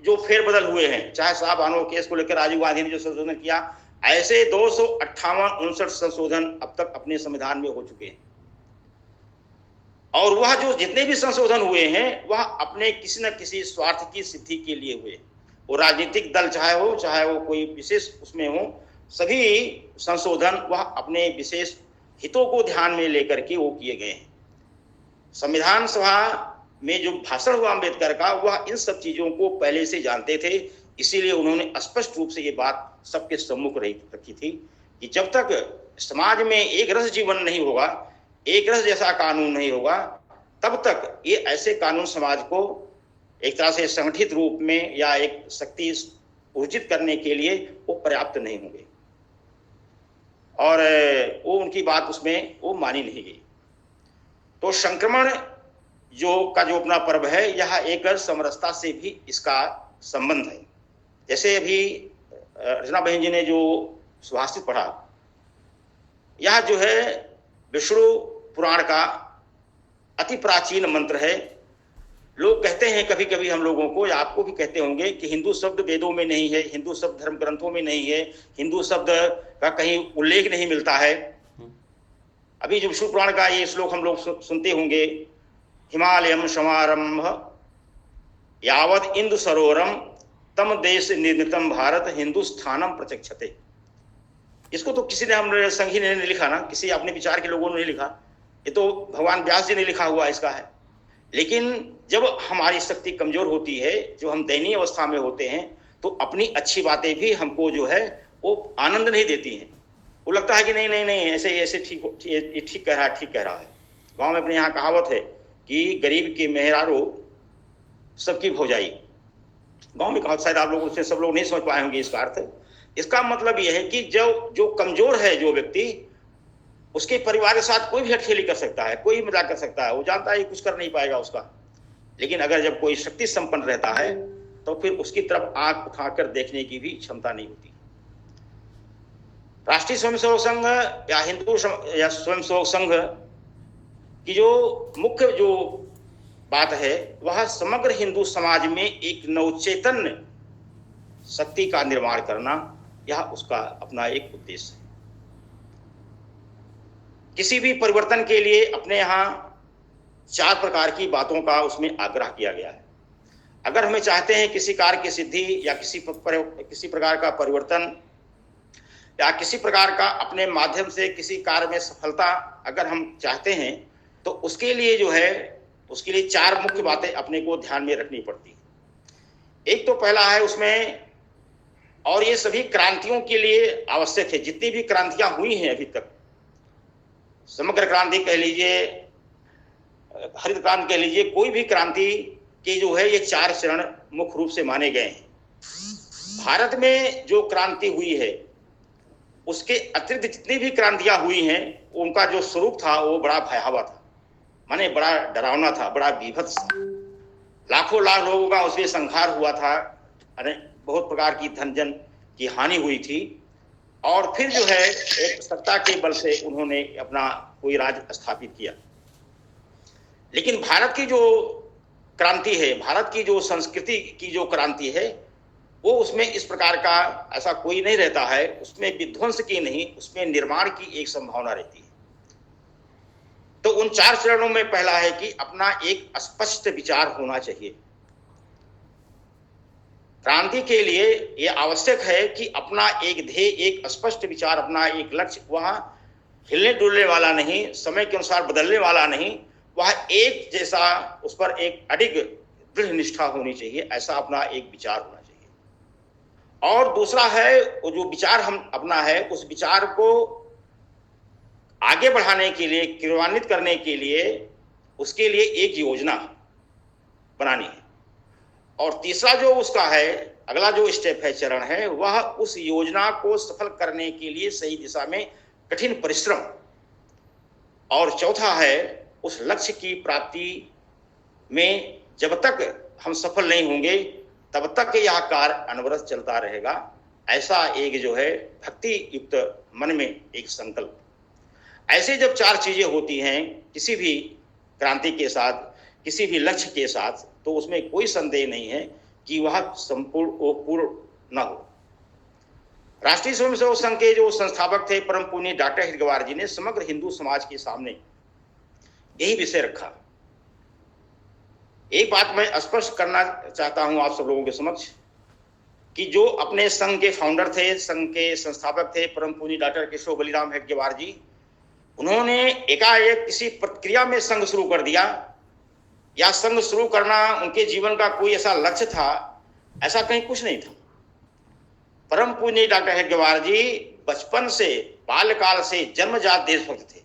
जो फेरबदल हुए हैं, चाहे साहब आनो केस को लेकर राजीव गांधी ने जो संशोधन किया, ऐसे 258-59 संशोधन अब तक अपने संविधान में हो चुके हैं। और वह जो जितने भी संशोधन हुए हैं वह अपने किसी न किसी स्वार्थ की सिद्धि के लिए हुए। वो राजनीतिक दल चाहे वो कोई विशेष उसमें हो, सभी संशोधन वह अपने विशेष हितों को ध्यान में लेकर के वो किए गए हैं। संविधान सभा में जो भाषण हुआ अंबेडकर का, वह इन सब चीजों को पहले से जानते थे, इसीलिए उन्होंने स्पष्ट रूप से ये बात सबके सम्मुख रखी थी कि जब तक समाज में एक रस जीवन नहीं होगा, एक रस जैसा कानून नहीं होगा, तब तक ये ऐसे कानून समाज को एक तरह से संगठित रूप में या एक शक्ति ऊर्जित करने के लिए वो पर्याप्त नहीं होंगे। और वो उनकी बात उसमें वो मानी नहीं गई। तो संक्रमण जो अपना पर्व है, यह एक समरसता से भी इसका संबंध है। जैसे अभी रचना बहन जी ने जो सुभाषित पढ़ा, यह जो है विष्णु पुराण का अति प्राचीन मंत्र है। लोग कहते हैं कभी कभी हम लोगों को, या आपको भी कहते होंगे, कि हिंदू शब्द वेदों में नहीं है, हिंदू शब्द धर्म ग्रंथों में नहीं है, हिंदू शब्द का कहीं उल्लेख नहीं मिलता है। अभी जो विष्णु पुराण का ये श्लोक हम लोग सुनते होंगे, हिमालयम समारंभ यावत इंदु सरोवरम तम देश निर्मितम भारत हिंदुस्थानम प्रचक्षते। इसको तो किसी ने, हम संघी ने नहीं लिखा ना, किसी अपने विचार के लोगों ने नहीं लिखा, ये तो भगवान व्यास जी ने लिखा हुआ इसका है। लेकिन जब हमारी शक्ति कमजोर होती है, जो हम दयनीय अवस्था में होते हैं, तो अपनी अच्छी बातें भी हमको जो है वो आनंद नहीं देती हैं। वो लगता है कि नहीं नहीं नहीं ऐसे ठीक कह रहा है। गांव में अपने यहाँ कहावत है कि गरीब की मेहरारू सबकी भौजाई। गांव में कहावत, शायद आप लोग उससे सब लोग नहीं समझ पाए होंगे इसका अर्थ। इसका मतलब यह है कि जो कमजोर है जो व्यक्ति, उसके परिवार के साथ कोई भी हटखेली कर सकता है, कोई मजाक कर सकता है, वो जानता है कुछ कर नहीं पाएगा उसका। लेकिन अगर जब कोई शक्ति संपन्न रहता है तो फिर उसकी तरफ आंख उठाकर देखने की भी क्षमता नहीं होती। राष्ट्रीय स्वयंसेवक संघ या हिंदू या स्वयंसेवक संघ की जो मुख्य जो बात है वह समग्र हिंदू समाज में एक नवचैतन्य शक्ति का निर्माण करना, यह उसका अपना एक उद्देश्य है। किसी भी परिवर्तन के लिए अपने यहाँ 4 प्रकार की बातों का उसमें आग्रह किया गया है। अगर हमें चाहते हैं किसी कार्य की सिद्धि या किसी प्रकार का परिवर्तन या किसी प्रकार का अपने माध्यम से किसी कार्य में सफलता अगर हम चाहते हैं तो उसके लिए जो है उसके लिए 4 मुख्य बातें अपने को ध्यान में रखनी पड़ती है। एक तो पहला है उसमें, और ये सभी क्रांतियों के लिए आवश्यक है, जितनी भी क्रांतियां हुई हैं अभी तक, समग्र क्रांति कह लीजिए, हरित क्रांति कह लीजिए, कोई भी क्रांति के जो है ये 4 चरण मुख्य रूप से माने गए हैं। भारत में जो क्रांति हुई है उसके अतिरिक्त जितनी भी क्रांतियां हुई हैं उनका जो स्वरूप था वो बड़ा भयावह था, माने बड़ा डरावना था, बड़ा बीभत्स था। लाखों लाख लोगों का उसमें संहार हुआ था, बहुत प्रकार की धन जन की हानि हुई थी, और फिर जो है एक सत्ता के बल से उन्होंने अपना कोई राज स्थापित किया। लेकिन भारत की जो क्रांति है, भारत की जो संस्कृति की जो क्रांति है, वो उसमें इस प्रकार का ऐसा कोई नहीं रहता है, उसमें विध्वंस की नहीं, उसमें निर्माण की एक संभावना रहती है। तो उन 4 चरणों में पहला है कि अपना एक स्पष्ट विचार होना चाहिए। क्रांति के लिए यह आवश्यक है कि अपना एक ध्येय, एक स्पष्ट विचार, अपना एक लक्ष्य, वह हिलने डुलने वाला नहीं, समय के अनुसार बदलने वाला नहीं, वह एक जैसा, उस पर एक अडिग दृढ़ निष्ठा होनी चाहिए, ऐसा अपना एक विचार होना चाहिए। और दूसरा है वो जो विचार हम अपना है, उस विचार को आगे बढ़ाने के लिए, क्रियान्वित करने के लिए, उसके लिए एक योजना बनानी है। और तीसरा जो उसका है, अगला जो स्टेप है, चरण है, वह उस योजना को सफल करने के लिए सही दिशा में कठिन परिश्रम। और चौथा है उस लक्ष्य की प्राप्ति में जब तक हम सफल नहीं होंगे तब तक यह कार्य अनवरत चलता रहेगा, ऐसा एक जो है भक्ति युक्त मन में एक संकल्प। ऐसे जब 4 चीजें होती हैं किसी भी क्रांति के साथ, किसी भी लक्ष्य के साथ, तो उसमें कोई संदेह नहीं है कि वह पूर्ण न हो। राष्ट्रीय स्वयंसेवक संघ के जो संस्थापक थे परम पूज्य डॉक्टर हरिद्वार जी ने समग्र हिंदू समाज के सामने यही विषय रखा। एक बात मैं स्पष्ट करना चाहता हूं आप सब लोगों के समक्ष कि जो अपने संघ के फाउंडर थे, संघ के संस्थापक थे परम पूज्य डॉक्टर केशव बलिराम हेडगेवार जी, उन्होंने एकाएक किसी प्रक्रिया में संघ शुरू कर दिया, या संघ शुरू करना उनके जीवन का कोई ऐसा लक्ष्य था, ऐसा कहीं कुछ नहीं था। परम पूज्य डॉक्टर हेडगेवार जी बचपन से, बाल्यकाल से जन्मजात देशभक्त थे।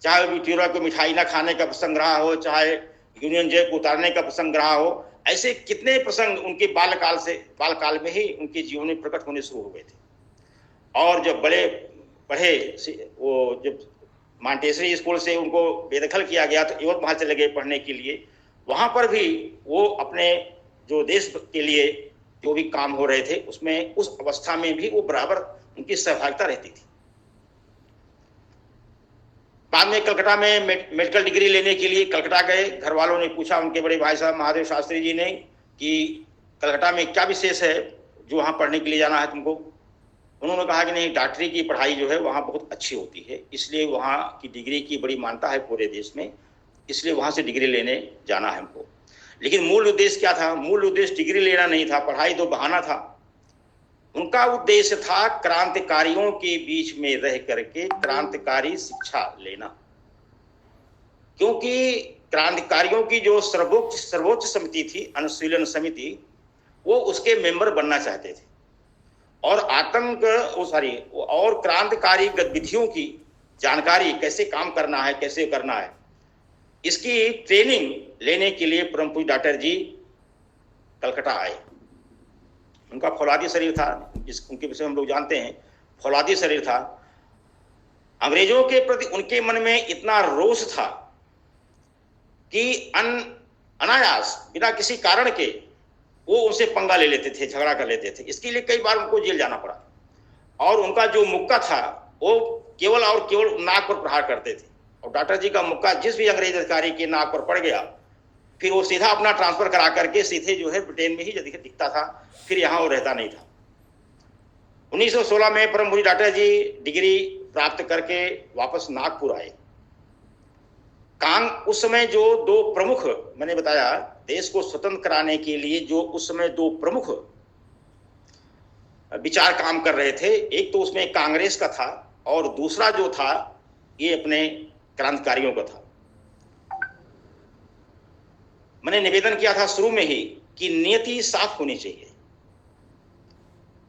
चाहे वो बिटियोरा को मिठाई ना खाने का प्रसंग रहा हो, चाहे यूनियन जैक को उतारने का प्रसंग रहा हो, ऐसे कितने प्रसंग उनके बालकाल में ही उनके जीवन में प्रकट होने शुरू हो गए थे। और जब बड़े पढ़े, वो जब मांटेसरी स्कूल से उनको बेदखल किया गया तो युवक वहां चले गए पढ़ने के लिए। वहां पर भी वो अपने जो देश के लिए जो भी काम हो रहे थे उसमें, उस अवस्था में भी वो बराबर उनकी सहभागिता रहती थी। बाद में कलकत्ता में मेडिकल डिग्री लेने के लिए कलकत्ता गए। घर वालों ने पूछा उनके बड़े भाई साहब महादेव शास्त्री जी ने कि कलकत्ता में क्या विशेष है जो वहाँ पढ़ने के लिए जाना है तुमको। उन्होंने कहा कि नहीं, डॉक्टरी की पढ़ाई जो है वहाँ बहुत अच्छी होती है, इसलिए वहाँ की डिग्री की बड़ी मान्यता है पूरे देश में, इसलिए वहाँ से डिग्री लेने जाना है हमको। लेकिन मूल उद्देश्य क्या था? मूल उद्देश्य डिग्री लेना नहीं था, पढ़ाई तो बहाना था। उनका उद्देश्य था क्रांतिकारियों के बीच में रह करके क्रांतिकारी शिक्षा लेना, क्योंकि क्रांतिकारियों की जो सर्वोच्च समिति थी, अनुशीलन समिति, वो उसके मेंबर बनना चाहते थे और और क्रांतिकारी गतिविधियों की जानकारी, कैसे काम करना है, कैसे करना है, इसकी ट्रेनिंग लेने के लिए परम पूज्य डॉक्टर जी कलकत्ता आए। उनका फौलादी शरीर था, उनके विषय में हम लोग जानते हैं, फौलादी शरीर था। अंग्रेजों के प्रति उनके मन में इतना रोष था कि अनायास बिना किसी कारण के वो उनसे पंगा ले लेते थे, झगड़ा कर लेते थे। इसके लिए कई बार उनको जेल जाना पड़ा। और उनका जो मुक्का था वो केवल और केवल नाक पर प्रहार करते थे, और डॉक्टर जी का मुक्का जिस भी अंग्रेज अधिकारी के नाक पर पड़ गया, फिर वो सीधा अपना ट्रांसफर करा करके सीधे जो है ब्रिटेन में ही दिखता था, फिर यहाँ वो रहता नहीं था। 1916 में परम पूज्य डॉक्टर जी डिग्री प्राप्त करके वापस नागपुर आए। उस समय जो दो प्रमुख, मैंने बताया देश को स्वतंत्र कराने के लिए जो उस समय दो प्रमुख विचार काम कर रहे थे, एक तो उसमें कांग्रेस का था और दूसरा जो था ये अपने क्रांतिकारियों का था। मैंने निवेदन किया था शुरू में ही कि नियति साफ होनी चाहिए।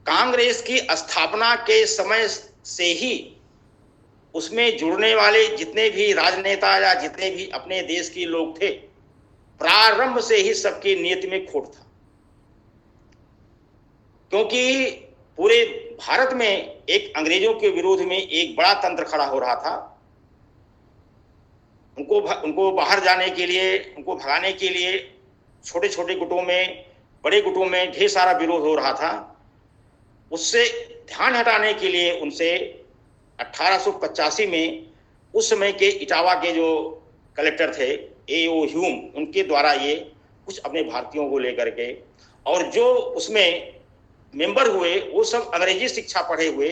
कांग्रेस की स्थापना के समय से ही उसमें जुड़ने वाले जितने भी राजनेता या जितने भी अपने देश के लोग थे, प्रारंभ से ही सबकी नीयत में खोट था। क्योंकि पूरे भारत में एक अंग्रेजों के विरोध में एक बड़ा तंत्र खड़ा हो रहा था। उनको बाहर जाने के लिए, उनको भगाने के लिए छोटे छोटे गुटों में, बड़े गुटों में ढेर सारा विरोध हो रहा था। उससे ध्यान हटाने के लिए उनसे 1885 में उस समय के इटावा के जो कलेक्टर थे A.O. ह्यूम, उनके द्वारा ये कुछ अपने भारतीयों को लेकर के, और जो उसमें मेंबर हुए वो सब अंग्रेजी शिक्षा पढ़े हुए,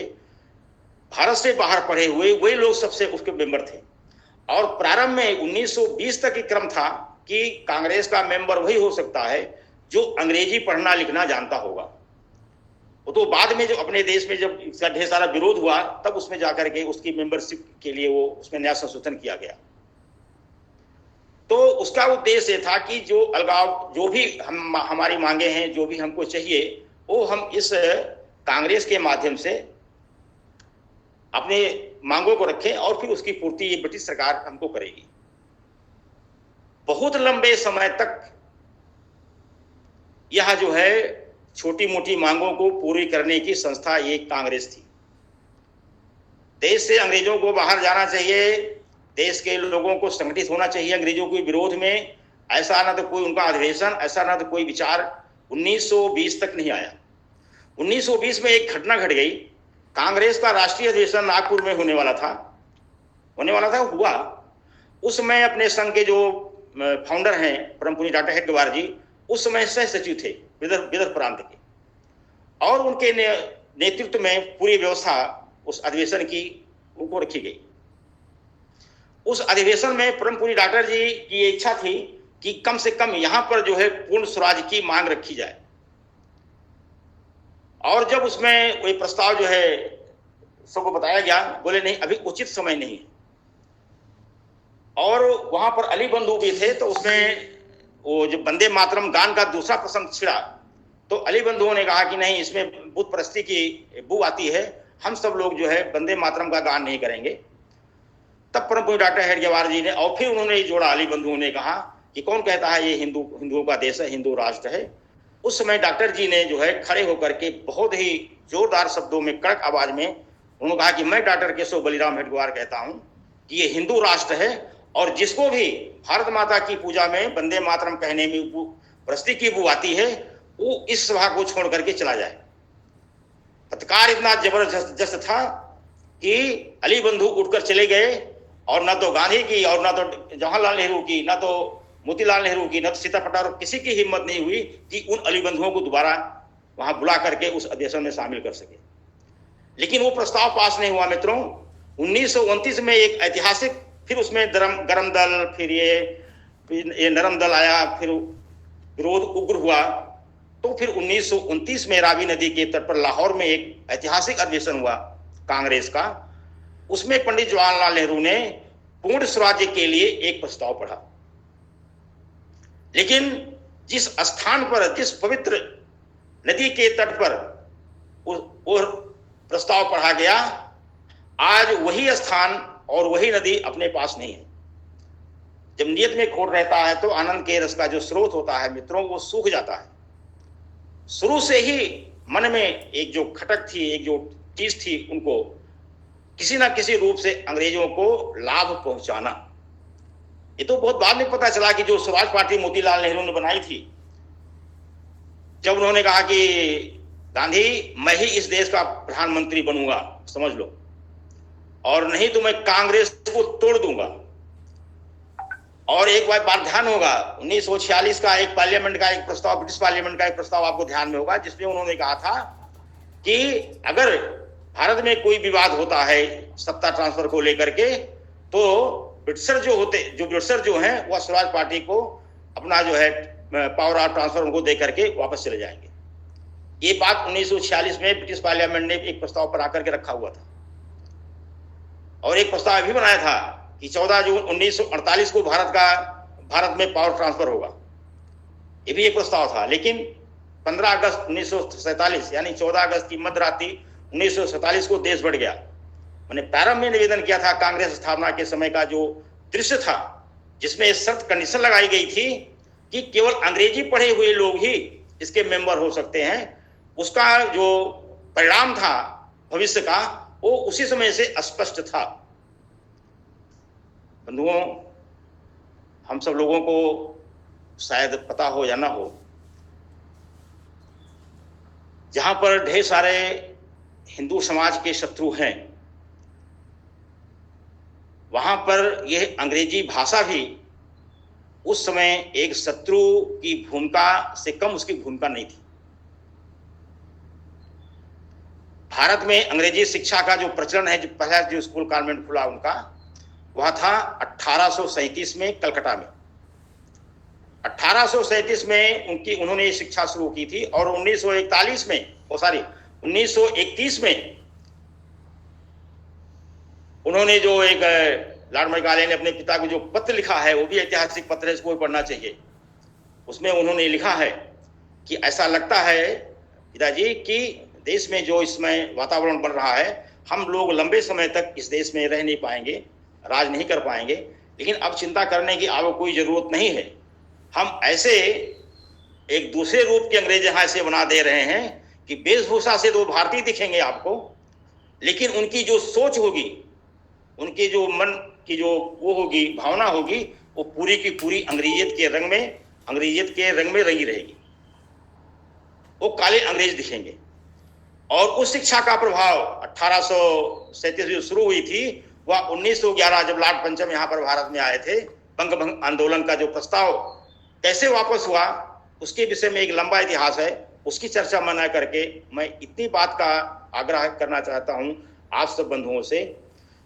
भारत से बाहर पढ़े हुए, वही लोग सबसे उसके मेंबर थे। और प्रारंभ में 1920 तक की क्रम था कि कांग्रेस का मेंबर वही हो सकता है जो अंग्रेजी पढ़ना लिखना जानता होगा। वो तो बाद में जो अपने देश में जब इसका ढेर सारा विरोध हुआ, तब उसमें जाकर के उसकी मेंबरशिप के लिए वो उसमें नया संशोधन किया गया। तो उसका उद्देश्य था कि जो अलगाव, जो भी हमारी मांगे हैं, जो भी हमको चाहिए, वो हम इस कांग्रेस के माध्यम से अपने मांगों को रखें और फिर उसकी पूर्ति ये ब्रिटिश सरकार हमको करेगी। बहुत लंबे समय तक यह जो है छोटी मोटी मांगों को पूरी करने की संस्था ये कांग्रेस थी। देश से अंग्रेजों को बाहर जाना चाहिए, देश के लोगों को संगठित होना चाहिए अंग्रेजों के विरोध में। ऐसा ना तो कोई उनका अधिवेशन, ऐसा ना तो कोई विचार 1920 तक नहीं आया। 1920 में एक घटना घट गई। कांग्रेस का राष्ट्रीय अधिवेशन नागपुर में होने वाला था, हुआ। उस समय अपने संघ के जो फाउंडर हैं परम पूज्य डॉक्टर हेडगेवार जी, उस समय सह सचिव थे विदर्भ प्रांत के, और उनके नेतृत्व में पूरी व्यवस्था उस अधिवेशन की उनको रखी गई। उस अधिवेशन में परम पूज्य डॉक्टर जी की इच्छा थी कि कम से कम यहाँ पर जो है पूर्ण स्वराज की मांग रखी जाए। और जब उसमें वही प्रस्ताव जो है सबको बताया गया, बोले नहीं, अभी उचित समय नहीं है। और वहां पर अली बंधु भी थे, तो उसमें वो जो वंदे मातरम गान का दूसरा प्रसंग छिड़ा, तो अली बंधुओं ने कहा कि नहीं, इसमें बुत परस्ती की बू आती है, हम सब लोग जो है वंदे मातरम का गान नहीं करेंगे। तब परम पूज्य डॉक्टर हेडगेवार जी ने, और फिर उन्होंने जोड़ा, अली बंधुओं ने कहा कि कौन कहता है ये हिंदुओं का देश है, हिंदू राष्ट्र है। उस समय डॉक्टर जी ने जो है खड़े होकर के बहुत ही जोरदार शब्दों में, कड़क आवाज में उन्होंने कहा कि मैं डॉक्टर केशव बलिराम हेडगेवार कहता हूं कि ये हिंदू राष्ट्र है, और जिसको भी भारत माता की पूजा में वंदे मातरम कहने में प्रस्ती की बू आती है, वो इस सभा को छोड़ करके चला जाए। पत्रकार इतना जबरदस्त था कि अली बंधु उठकर चले गए, और ना तो गांधी की, और ना तो जवाहरलाल नेहरू की, ना तो मोतीलाल नेहरू की, ना तो सीता पटारो, किसी की हिम्मत नहीं हुई कि उन अली बंधुओं को दोबारा वहां बुला करके उस अधिवेशन में शामिल कर सके। लेकिन वो प्रस्ताव पास नहीं हुआ मित्रों। 1929 में एक ऐतिहासिक, फिर उसमें गरम दल, फिर ये नरम दल आया, फिर विरोध उग्र हुआ। तो फिर 1929 में रावी नदी के तट पर लाहौर में एक ऐतिहासिक अधिवेशन हुआ कांग्रेस का। उसमें पंडित जवाहरलाल नेहरू ने पूर्ण स्वराज्य के लिए एक प्रस्ताव पढ़ा। लेकिन जिस स्थान पर, जिस पवित्र नदी के तट पर वो प्रस्ताव पढ़ा गया, आज वही स्थान और वही नदी अपने पास नहीं है। जब नियत में खोट रहता है तो आनंद के रस का जो स्रोत होता है मित्रों, वो सूख जाता है। शुरू से ही मन में एक जो खटक थी, एक जो चीज थी उनको, किसी ना किसी रूप से अंग्रेजों को लाभ पहुंचाना। ये तो बहुत बाद में पता चला कि जो स्वराज पार्टी मोतीलाल नेहरू ने बनाई थी, जब उन्होंने कहा कि गांधी मैं ही इस देश का प्रधानमंत्री बनूंगा, समझ लो, और नहीं तो मैं कांग्रेस को तोड़ दूंगा। और एक बात ध्यान होगा, 1946 का एक पार्लियामेंट का एक प्रस्ताव, ब्रिटिश पार्लियामेंट का एक प्रस्ताव आपको ध्यान में होगा, जिसमें उन्होंने कहा था कि अगर भारत में कोई विवाद होता है सत्ता ट्रांसफर को लेकर के, तो ब्रिटिशर जो हैं वह स्वराज पार्टी को अपना जो है पावर ऑफ ट्रांसफर उनको दे करके वापस चले जाएंगे। ये बात 1946 में ब्रिटिश पार्लियामेंट ने एक प्रस्ताव पर आकर के रखा हुआ था। और एक प्रस्ताव भी बनाया था कि 14 जून 1948 को भारत में पावर ट्रांसफर होगा, ये भी एक प्रस्ताव था। लेकिन 15 अगस्त 1947 यानी 14 अगस्त की मध्यरात्रि 1947 को देश बढ़ गया। मैंने प्रारंभ में निवेदन किया था, कांग्रेस स्थापना के समय का जो दृश्य था, जिसमें शर्त कंडीशन लगाई गई थी कि केवल अंग्रेजी पढ़े हुए लोग ही इसके मेंबर हो सकते हैं, उसका जो परिणाम था भविष्य का, वो उसी समय से स्पष्ट था। बंधुओं, हम सब लोगों को शायद पता हो या ना हो, जहां पर ढेर सारे हिंदू समाज के शत्रु हैं, वहां पर यह अंग्रेजी भाषा भी उस समय एक शत्रु की भूमिका से कम उसकी भूमिका नहीं थी। भारत में अंग्रेजी शिक्षा का जो प्रचलन है, जो पहला जो स्कूल कॉन्वेंट खुला उनका, वह था 1837 में कलकत्ता में। 1837 में उन्होंने ये शिक्षा शुरू की थी और 1931 में उन्होंने जो एक लॉर्ड मैकाले ने अपने पिता को जो पत्र लिखा है, वो भी ऐतिहासिक पत्र है, इसको पढ़ना चाहिए। उसमें उन्होंने लिखा है कि ऐसा लगता है पिताजी कि देश में जो इसमें वातावरण बन रहा है, हम लोग लंबे समय तक इस देश में रह नहीं पाएंगे, राज नहीं कर पाएंगे, लेकिन अब चिंता करने की अब कोई जरूरत नहीं है। हम ऐसे एक दूसरे रूप के अंग्रेज यहाँ से बना दे रहे हैं कि वेशभूषा से तो भारतीय दिखेंगे आपको, लेकिन उनकी जो सोच होगी, उनके जो मन की जो वो होगी, भावना होगी, वो पूरी की पूरी अंग्रेजियत के रंग में रंगी रहेगी। वो काले अंग्रेज दिखेंगे। और उस शिक्षा का प्रभाव 1837 में शुरू हुई थी, वह 1911 जब लॉर्ड पंचम यहाँ पर भारत में आए थे, बंग भंग आंदोलन का जो प्रस्ताव कैसे वापस हुआ, उसके विषय में एक लंबा इतिहास है, उसकी चर्चा न करके मैं इतनी बात का आग्रह करना चाहता हूं आप सब बंधुओं से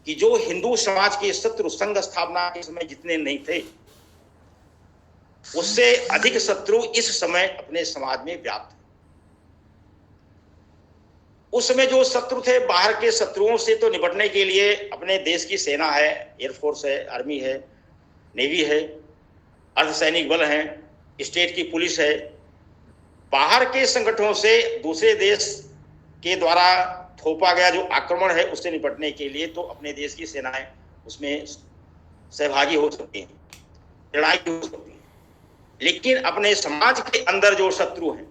कि जो हिंदू समाज के शत्रु संघ स्थापना के समय जितने नहीं थे, उससे अधिक शत्रु इस समय अपने समाज में व्याप्त है। उस समय जो शत्रु थे, बाहर के शत्रुओं से तो निपटने के लिए अपने देश की सेना है, एयरफोर्स है, आर्मी है, नेवी है, अर्धसैनिक बल है, स्टेट की पुलिस है। बाहर के संगठनों से दूसरे देश के द्वारा थोपा गया जो आक्रमण है, उससे निपटने के लिए तो अपने देश की सेनाएं उसमें सहभागी हो सकती हैं, लड़ाई हो सकती है। लेकिन अपने समाज के अंदर जो शत्रु हैं,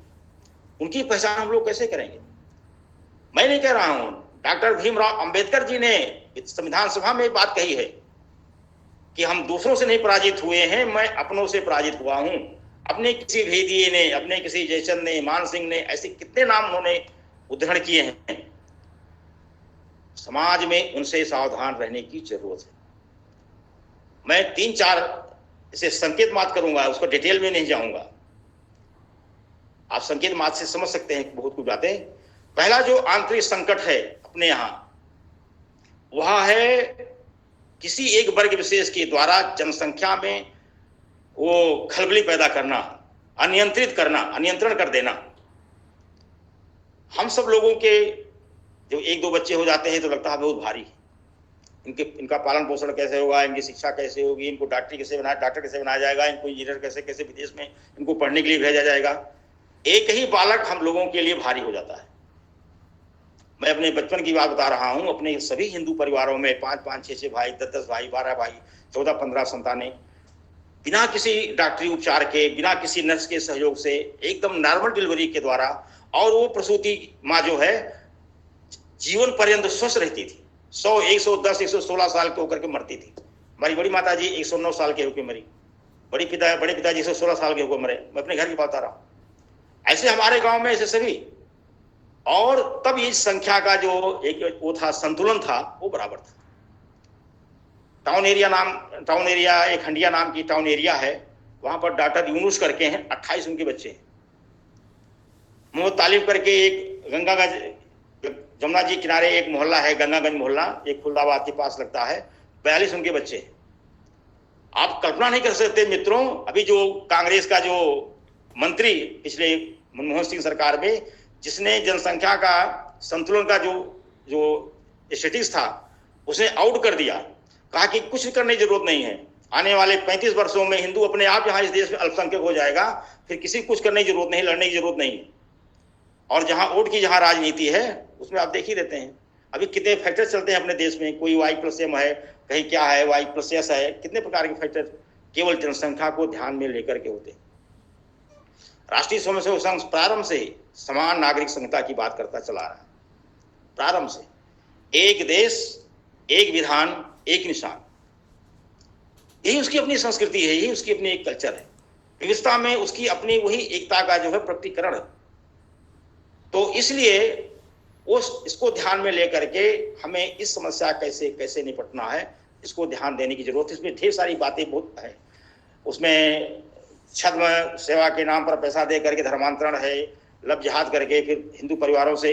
उनकी पहचान हम लोग कैसे करेंगे? मैं नहीं कह रहा हूं, डॉक्टर भीमराव अंबेडकर जी ने संविधान सभा में बात कही है कि हम दूसरों से नहीं पराजित हुए हैं, मैं अपनों से पराजित हुआ हूं। अपने किसी भेदिए ने, अपने किसी जयचंद ने, मान सिंह ने, ऐसे कितने नाम उन्होंने उद्धरण किए हैं। समाज में उनसे सावधान रहने की जरूरत है। मैं 3-4 इसे संकेत मात्र करूंगा, उसको डिटेल में नहीं जाऊंगा, आप संकेत मात्र से समझ सकते हैं बहुत कुछ बातें। पहला जो आंतरिक संकट है अपने यहां, वह है किसी एक वर्ग विशेष के द्वारा जनसंख्या में वो खलबली पैदा करना, अनियंत्रण कर देना। हम सब लोगों के जब 1-2 बच्चे हो जाते हैं तो लगता है बहुत भारी, इनका पालन पोषण कैसे होगा, इनकी शिक्षा कैसे होगी, इनको डॉक्टर कैसे बनाया जाएगा, इनको इंजीनियर कैसे विदेश में इनको पढ़ने के लिए भेजा जाएगा। एक ही बालक हम लोगों के लिए भारी हो जाता है। मैं अपने बचपन की बात बता रहा हूं। अपने सभी हिंदू परिवारों में 5-5, 6-6 भाई, 10-10 भाई, 12 भाई, 14-15 संतानें, बिना किसी डॉक्टरी उपचार के, बिना किसी नर्स के सहयोग से, एकदम नॉर्मल डिलीवरी के द्वारा, और वो प्रसूति माँ जो है जीवन पर्यंत स्वस्थ रहती थी, 100, 110, 116 साल के होकर के मरती थी। हमारी बड़ी माता जी 109 साल के होकर मरी, बड़े पिताजी 116 साल के होकर मरे। मैं अपने घर की बात बता रहा हूँ। ऐसे हमारे गांव में ऐसे सभी, और तब इस संख्या का जो एक वो था, संतुलन था, वो बराबर था। टाउन एरिया एक हंडिया नाम की टाउन एरिया है, वहां पर डॉक्टर यूनुस करके हैं, 28 उनके बच्चे हैं। मोहम्मद तालिब करके एक गंगागंज, जमुना जी किनारे एक मोहल्ला है, गंगागंज मोहल्ला, एक खुलदाबाद के पास लगता है, 42 उनके बच्चे हैं। आप कल्पना नहीं कर सकते मित्रों, अभी जो कांग्रेस का जो मंत्री पिछले मनमोहन सिंह सरकार में, जिसने जनसंख्या का संतुलन का जो स्टेटिक्स था उसने आउट कर दिया, कहा कि कुछ करने की जरूरत नहीं है, आने वाले 35 वर्षों में हिंदू अपने आप यहाँ इस देश में अल्पसंख्यक हो जाएगा, फिर किसी कुछ करने की जरूरत नहीं, लड़ने की जरूरत नहीं है। और जहां वोट की जहां राजनीति है उसमें आप देख ही देते हैं अभी कितने फैक्टर चलते हैं अपने देश में, कोई Y+M है, कहीं क्या है, Y+S है, कितने प्रकार के फैक्टर केवल जनसंख्या को ध्यान में लेकर के होते हैं। राष्ट्रीय स्वयंसेवक संघ प्रारंभ से समान नागरिक संहिता की बात करता चला रहा है, प्रारंभ से। एक देश, एक विधान, एक निशान, यही उसकी अपनी संस्कृति है, यही उसकी अपनी एक कल्चर है। विविधता में उसकी अपनी वही एकता का जो है प्रकटीकरण है। तो इसलिए इसको ध्यान में लेकर के हमें इस समस्या कैसे निपटना है, इसको ध्यान देने की जरूरत है। इसमें ढेर सारी बातें बहुत है, उसमें छद्म सेवा के नाम पर पैसा दे करके धर्मांतरण है, लब जिहाद करके फिर हिंदू परिवारों से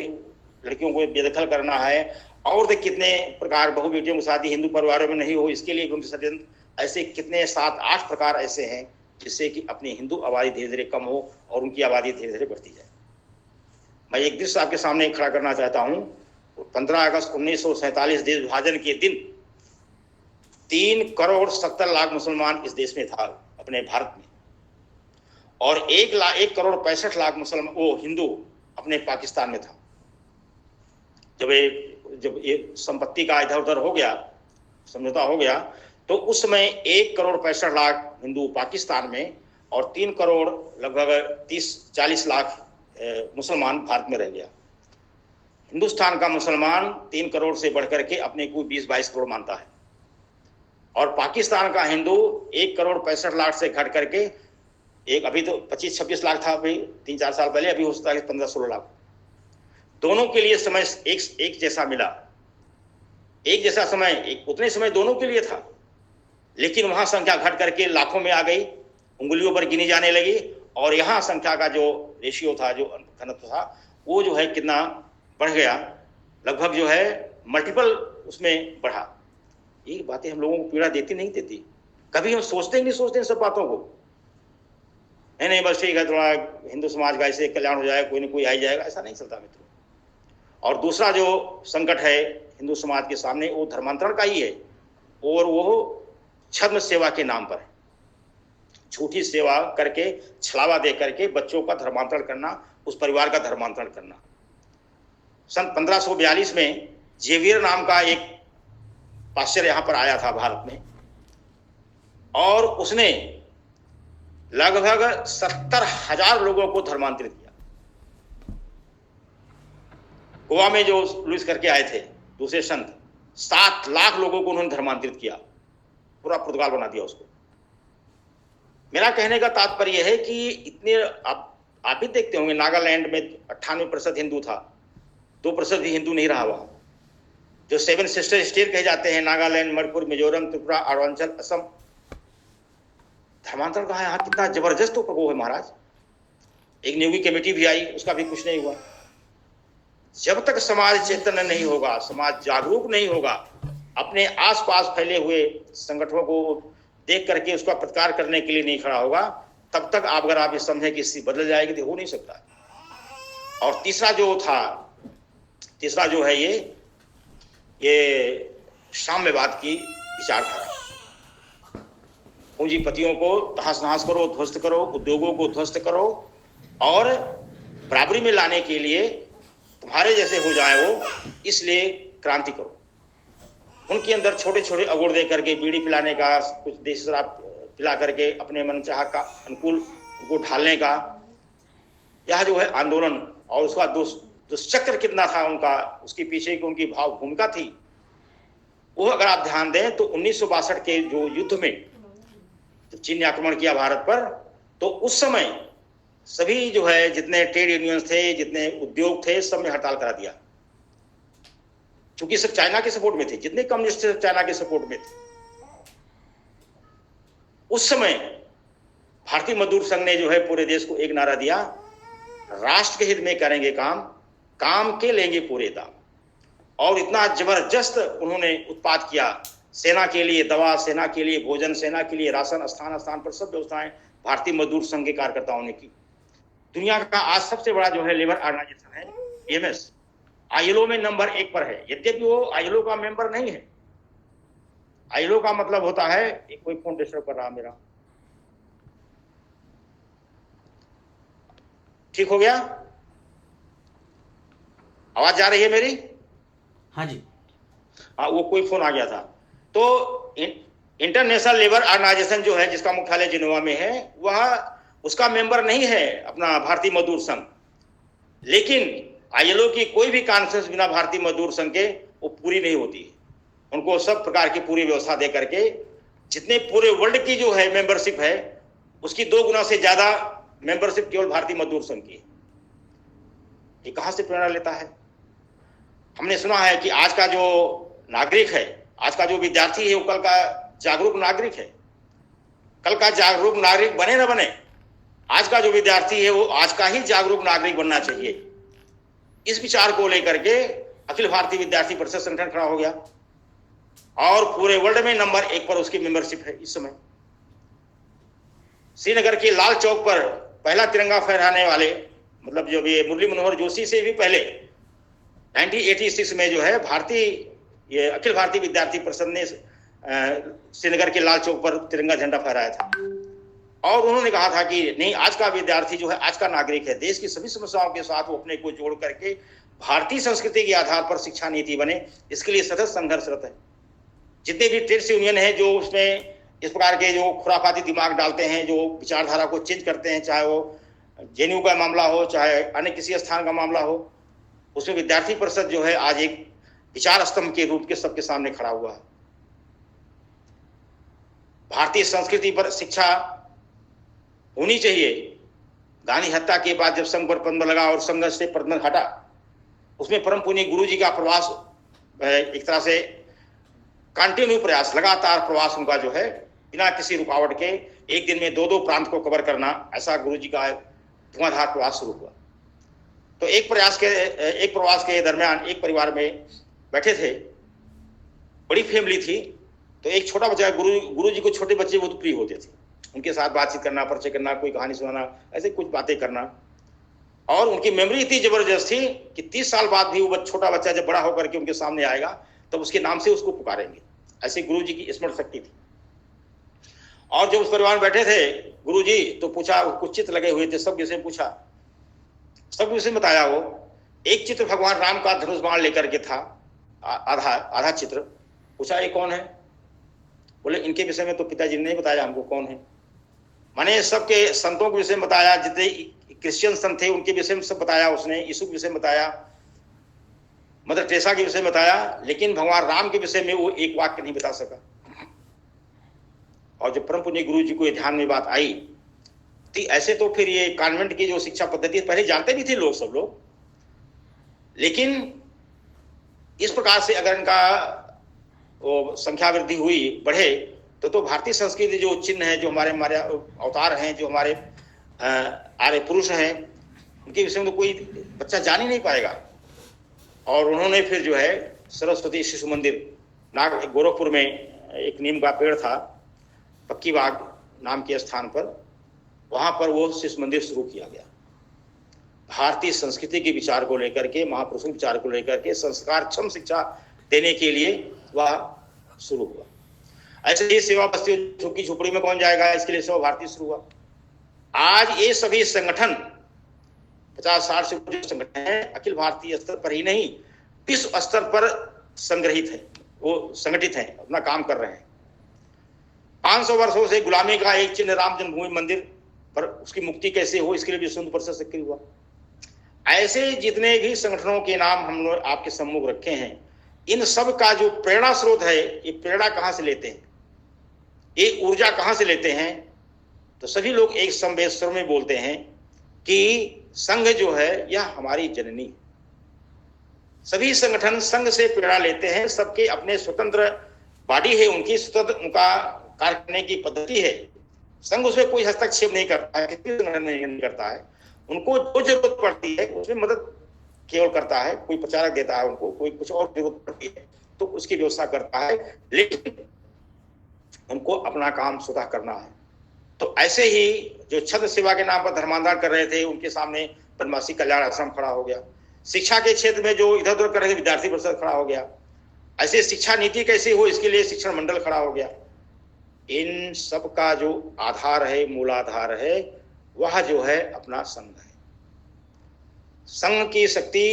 लड़कियों को बेदखल करना है, और देख कितने प्रकार बहु बेटियों की शादी हिंदू परिवारों में नहीं हो इसके लिए उनके षड्यंत्र, ऐसे कितने 7-8 प्रकार ऐसे हैं जिससे कि अपनी हिंदू आबादी धीरे धीरे कम हो और उनकी आबादी धीरे धीरे बढ़ती जाए। मैं एक दृश्य आपके सामने खड़ा करना चाहता हूं। 15 अगस्त 1947 देश विभाजन के दिन 3 करोड़ 70 लाख मुसलमान इस देश में था, अपने भारत में, और 1 करोड़ 65 लाख मुसलमान वो हिंदू अपने पाकिस्तान में था। जब ये संपत्ति का इधर उधर हो गया, समझौता हो गया, तो उस समय 1 करोड़ 65 लाख हिंदू पाकिस्तान में और 3 करोड़ लगभग 30-40 लाख मुसलमान भारत में रह गया। हिंदुस्तान का मुसलमान 3 करोड़ से बढ़कर के अपने को 20-22 करोड़ मानता है, और पाकिस्तान का हिंदू 1 करोड़ 65 लाख से घट करके एक अभी तो 25-26 लाख था, अभी 3-4 साल पहले, अभी हो सकता है 15-16 लाख। दोनों के लिए समय एक जैसा मिला, एक जैसा समय, उतने समय दोनों के लिए था, लेकिन वहां संख्या घट करके लाखों में आ गई, उंगलियों पर गिनी जाने लगी, और यहाँ संख्या का जो रेशियो था, जो घनत्व था, वो जो है कितना बढ़ गया, लगभग जो है मल्टीपल उसमें बढ़ा। ये बातें हम लोगों को पीड़ा देती नहीं देती, कभी हम सोचते ही नहीं सोचते इन सब बातों को। नहीं बस ठीक है, थोड़ा हिंदू समाज का ऐसे कल्याण हो जाएगा, कोई ना कोई आ जाएगा, ऐसा नहीं चलता मित्रों। और दूसरा जो संकट है हिंदू समाज के सामने, वो धर्मांतरण का ही है, और वो छद्म सेवा के नाम पर झूठी सेवा करके, छलावा दे करके बच्चों का धर्मांतरण करना, उस परिवार का धर्मांतरण करना। सन 1542 में जेवियर नाम का एक पास्टर यहां पर आया था भारत में, और उसने लगभग 70,000 लोगों को धर्मांतरित किया। गोवा में जो लुइस करके आए थे दूसरे संत, 7 लाख लोगों को उन्होंने धर्मांतरित किया, पूरा पुर्तगाल बना दिया उसको। मेरा कहने का तात्पर्य है कि इतने आप भी देखते होंगे, नागालैंड में 98% हिंदू था, 2% भी हिंदू नहीं रहा वहां। जो 7 सिस्टर स्टेट कहे जाते हैं, नागालैंड, मणिपुर, मिजोरम, त्रिपुरा, अरुणाचल, असम, धर्मांतरण कहा यहाँ कितना जबरदस्त वो है महाराज। एक नियोगी कमेटी भी आई, उसका भी कुछ नहीं हुआ। जब तक समाज चेतन नहीं होगा, समाज जागरूक नहीं होगा, अपने आसपास फैले हुए संगठनों को देख करके उसका प्रतिकार करने के लिए नहीं खड़ा होगा, तब तक आप अगर आप ये समझें कि स्थिति बदल जाएगी तो हो नहीं सकता। और तीसरा जो है ये साम्यवाद की विचारधारा, पूंजीपतियों को तहस नहस करो, ध्वस्त करो, उद्योगों को ध्वस्त करो, और बराबरी में लाने के लिए तुम्हारे जैसे हो जाए वो, इसलिए क्रांति करो। उनके अंदर छोटे छोटे अगुड़ दे करके, बीड़ी पिलाने का, कुछ देसी शराब पिला करके अपने मनचाह का अनुकूल उनको ढालने का, यह जो है आंदोलन, और उसका दुष्चक्र कितना था उनका, उसके पीछे की उनकी भाव भूमिका थी, वो अगर आप ध्यान दें तो 1962 के जो युद्ध में तो चीन ने आक्रमण किया भारत पर, तो उस समय सभी जो है जितने ट्रेड यूनियंस थे, जितने उद्योग थे, सब ने हड़ताल करा दिया, क्योंकि सब चाइना के सपोर्ट में थे। जितने कम्युनिस्ट थे चाइना के सपोर्ट में थे। उस समय भारतीय मजदूर संघ ने जो है पूरे देश को एक नारा दिया, राष्ट्र के हित में करेंगे काम, काम के लेंगे पूरे दाम। और इतना जबरदस्त उन्होंने उत्पाद किया, सेना के लिए दवा, सेना के लिए भोजन, सेना के लिए राशन, स्थान स्थान पर सब व्यवस्थाएं भारतीय मजदूर संघ के कार्यकर्ताओं ने की। दुनिया का आज सबसे बड़ा जो है लेबर ऑर्गेनाइजेशन है बीएमएस, आईएलओ में नंबर 1 पर है, यद्यपि वो आईएलओ का मेंबर नहीं है। आईएलओ का मतलब होता है, एक कोई फोन डिस्टर्ब कर रहा मेरा, ठीक हो गया? आवाज जा रही है मेरी? हाँ जी। हाँ, वो कोई फोन आ गया था। तो इंटरनेशनल लेबर ऑर्गेनाइजेशन जो है, जिसका मुख्यालय जिनेवा में है, वह उसका मेंबर नहीं है अपना भारतीय मजदूर संघ। लेकिन आईएलओ की कोई भी कॉन्फ्रेंस बिना भारतीय मजदूर संघ के वो पूरी नहीं होती है। उनको सब प्रकार की पूरी व्यवस्था दे करके जितने पूरे वर्ल्ड की जो है मेंबरशिप है, उसकी 2 गुना से ज्यादा मेंबरशिप केवल भारतीय मजदूर संघ की है। ये कहां से प्रेरणा लेता है? हमने सुना है कि आज का जो नागरिक है, आज का जो विद्यार्थी है, वो कल का जागरूक नागरिक है। कल का जागरूक नागरिक बने ना बने, आज का जो विद्यार्थी है वो आज का ही जागरूक नागरिक बनना चाहिए। इस विचार को लेकर के अखिल भारतीय विद्यार्थी परिषद संगठन खड़ा हो गया और पूरे वर्ल्ड में नंबर 1 पर उसकी मेंबरशिप है इस समय। श्रीनगर के लाल चौक पर पहला तिरंगा फहराने वाले, मतलब जो भी मुरली मनोहर जोशी से भी पहले 1986 में जो है ये अखिल भारतीय विद्यार्थी परिषद ने श्रीनगर के लाल चौक पर तिरंगा झंडा फहराया था। और उन्होंने कहा था कि नहीं, आज का विद्यार्थी जो है, आज का नागरिक है, देश की सभी समस्याओं के साथ वो अपने को जोड़ करके भारतीय संस्कृति के आधार पर शिक्षा नीति बने, इसके लिए सतत संघर्षरत है। जितने भी ट्रेड यूनियन है जो उसमें इस प्रकार के जो खुराफाती दिमाग डालते हैं, जो विचारधारा को चेंज करते हैं, चाहे वो जेएनयू का मामला हो, चाहे अन्य किसी स्थान का मामला हो, उसमें विद्यार्थी परिषद जो है आज एक विचार स्तंभ के रूप के सबके सामने खड़ा हुआ है। भारतीय संस्कृति पर शिक्षा होनी चाहिए। गांधी हत्या के बाद जब संघ पर प्रतिबंध लगा और संघर्ष से प्रतिबंध हटा, उसमें परम पूज्य गुरु जी का प्रवास, एक तरह से कंटिन्यू प्रयास, लगातार प्रवास उनका जो है बिना किसी रुकावट के एक दिन में 2-2 प्रांत को कवर करना, ऐसा गुरु जी का धुआंधार प्रवास शुरू हुआ। तो एक प्रवास के दरमियान एक परिवार में बैठे थे, बड़ी फैमिली थी, तो एक छोटा बच्चा, गुरु जी को छोटे बच्चे बहुत प्रिय होते थे, उनके साथ बातचीत करना, परिचय करना, कोई कहानी सुनाना, ऐसे कुछ बातें करना। और उनकी मेमोरी इतनी जबरदस्त थी कि 30 साल बाद भी वो छोटा बच्चा जब बड़ा होकर के उनके सामने आएगा तब उसके नाम से उसको पुकारेंगे। ऐसे गुरु जी की स्मरण शक्ति थी। और जब उस परिवार में बैठे थे गुरु जी, तो पूछा, कुछ चित्र लगे हुए थे, सब विषय पूछा, सब विषय बताया। वो एक चित्र भगवान राम का धनुष बाण लेकर के था, आधा चित्र। पूछा, ये कौन है? बोले, इनके विषय में तो पिताजी ने नहीं बताया हमको कौन है। माने सबके संतों के विषय में बताया, जितने क्रिश्चियन संत थे उनके विषय में सब बताया उसने, यीशु के विषय में बताया, मदर टेरेसा के विषय में बताया, लेकिन भगवान राम के विषय में वो एक वाक्य नहीं बता सका। और जब परम पूज्य गुरु जी को ये ध्यान में बात आई, तो ऐसे तो फिर ये कॉन्वेंट की जो शिक्षा पद्धति पहले जानते भी थे लोग, सब लोग, लेकिन इस प्रकार से अगर इनका वो संख्या वृद्धि हुई, बढ़े, तो भारतीय संस्कृति जो चिन्ह है, जो हमारे अवतार हैं, जो हमारे आर्य पुरुष हैं, उनके विषय में तो कोई बच्चा जान ही नहीं पाएगा। और उन्होंने फिर जो है सरस्वती शिशु मंदिर गोरखपुर में एक नीम का पेड़ था, पक्की बाग नाम के स्थान पर, वहां पर वो शिशु मंदिर शुरू किया गया। भारतीय संस्कृति के विचार को लेकर के, महापुरुषों के विचार को लेकर के संस्कारक्षम शिक्षा देने के लिए वह शुरू हुआ। ऐसे ही सेवा बस्ती झुग्गी झोपड़ी में कौन जाएगा, इसके लिए सेवा भारती शुरू हुआ। आज ये सभी संगठन 50-60 से जो संगठन है, अखिल भारतीय स्तर पर ही नहीं, विश्व स्तर पर संग्रहित है, वो संगठित है, अपना काम कर रहे हैं। 500 वर्षों से गुलामी का एक चिन्ह राम जन्मभूमि मंदिर पर उसकी मुक्ति कैसे हो, इसके लिए विश्व हिंदू परिषद सक्रिय हुआ। ऐसे जितने भी संगठनों के नाम हम लोग आपके सम्मुख रखे हैं, इन सब का जो प्रेरणा स्रोत है, ये प्रेरणा कहाँ से लेते हैं, ये ऊर्जा कहाँ से लेते हैं? तो सभी लोग एक समवेत स्वर में बोलते हैं कि संघ जो है यह हमारी जननी है। सभी संगठन संघ से प्रेरणा लेते हैं, सबके अपने स्वतंत्र बॉडी है, उनकी स्वतंत्र उनका कार्य करने की पद्धति है। संघ उसमें कोई हस्तक्षेप नहीं करता है, किसी संगठन नहीं करता है। उनको जो जरूरत पड़ती है उसमें मदद केवल करता है, कोई प्रचारक देता है उनको, कोई कुछ और जरूरत पड़ती है तो उसकी व्यवस्था करता है, लेकिन उनको अपना काम स्वतः करना है। तो ऐसे ही जो छत्र सेवा के नाम पर धर्मांतरण कर रहे थे, उनके सामने बनवासी कल्याण आश्रम खड़ा हो गया। शिक्षा के क्षेत्र में जो इधर उधर कर रहे थे, विद्यार्थी परिषद खड़ा हो गया। ऐसे शिक्षा नीति कैसे हो, इसके लिए शिक्षण मंडल खड़ा हो गया। इन सब का जो आधार है, मूलाधार है, वह जो है अपना संघ है। संघ की शक्ति,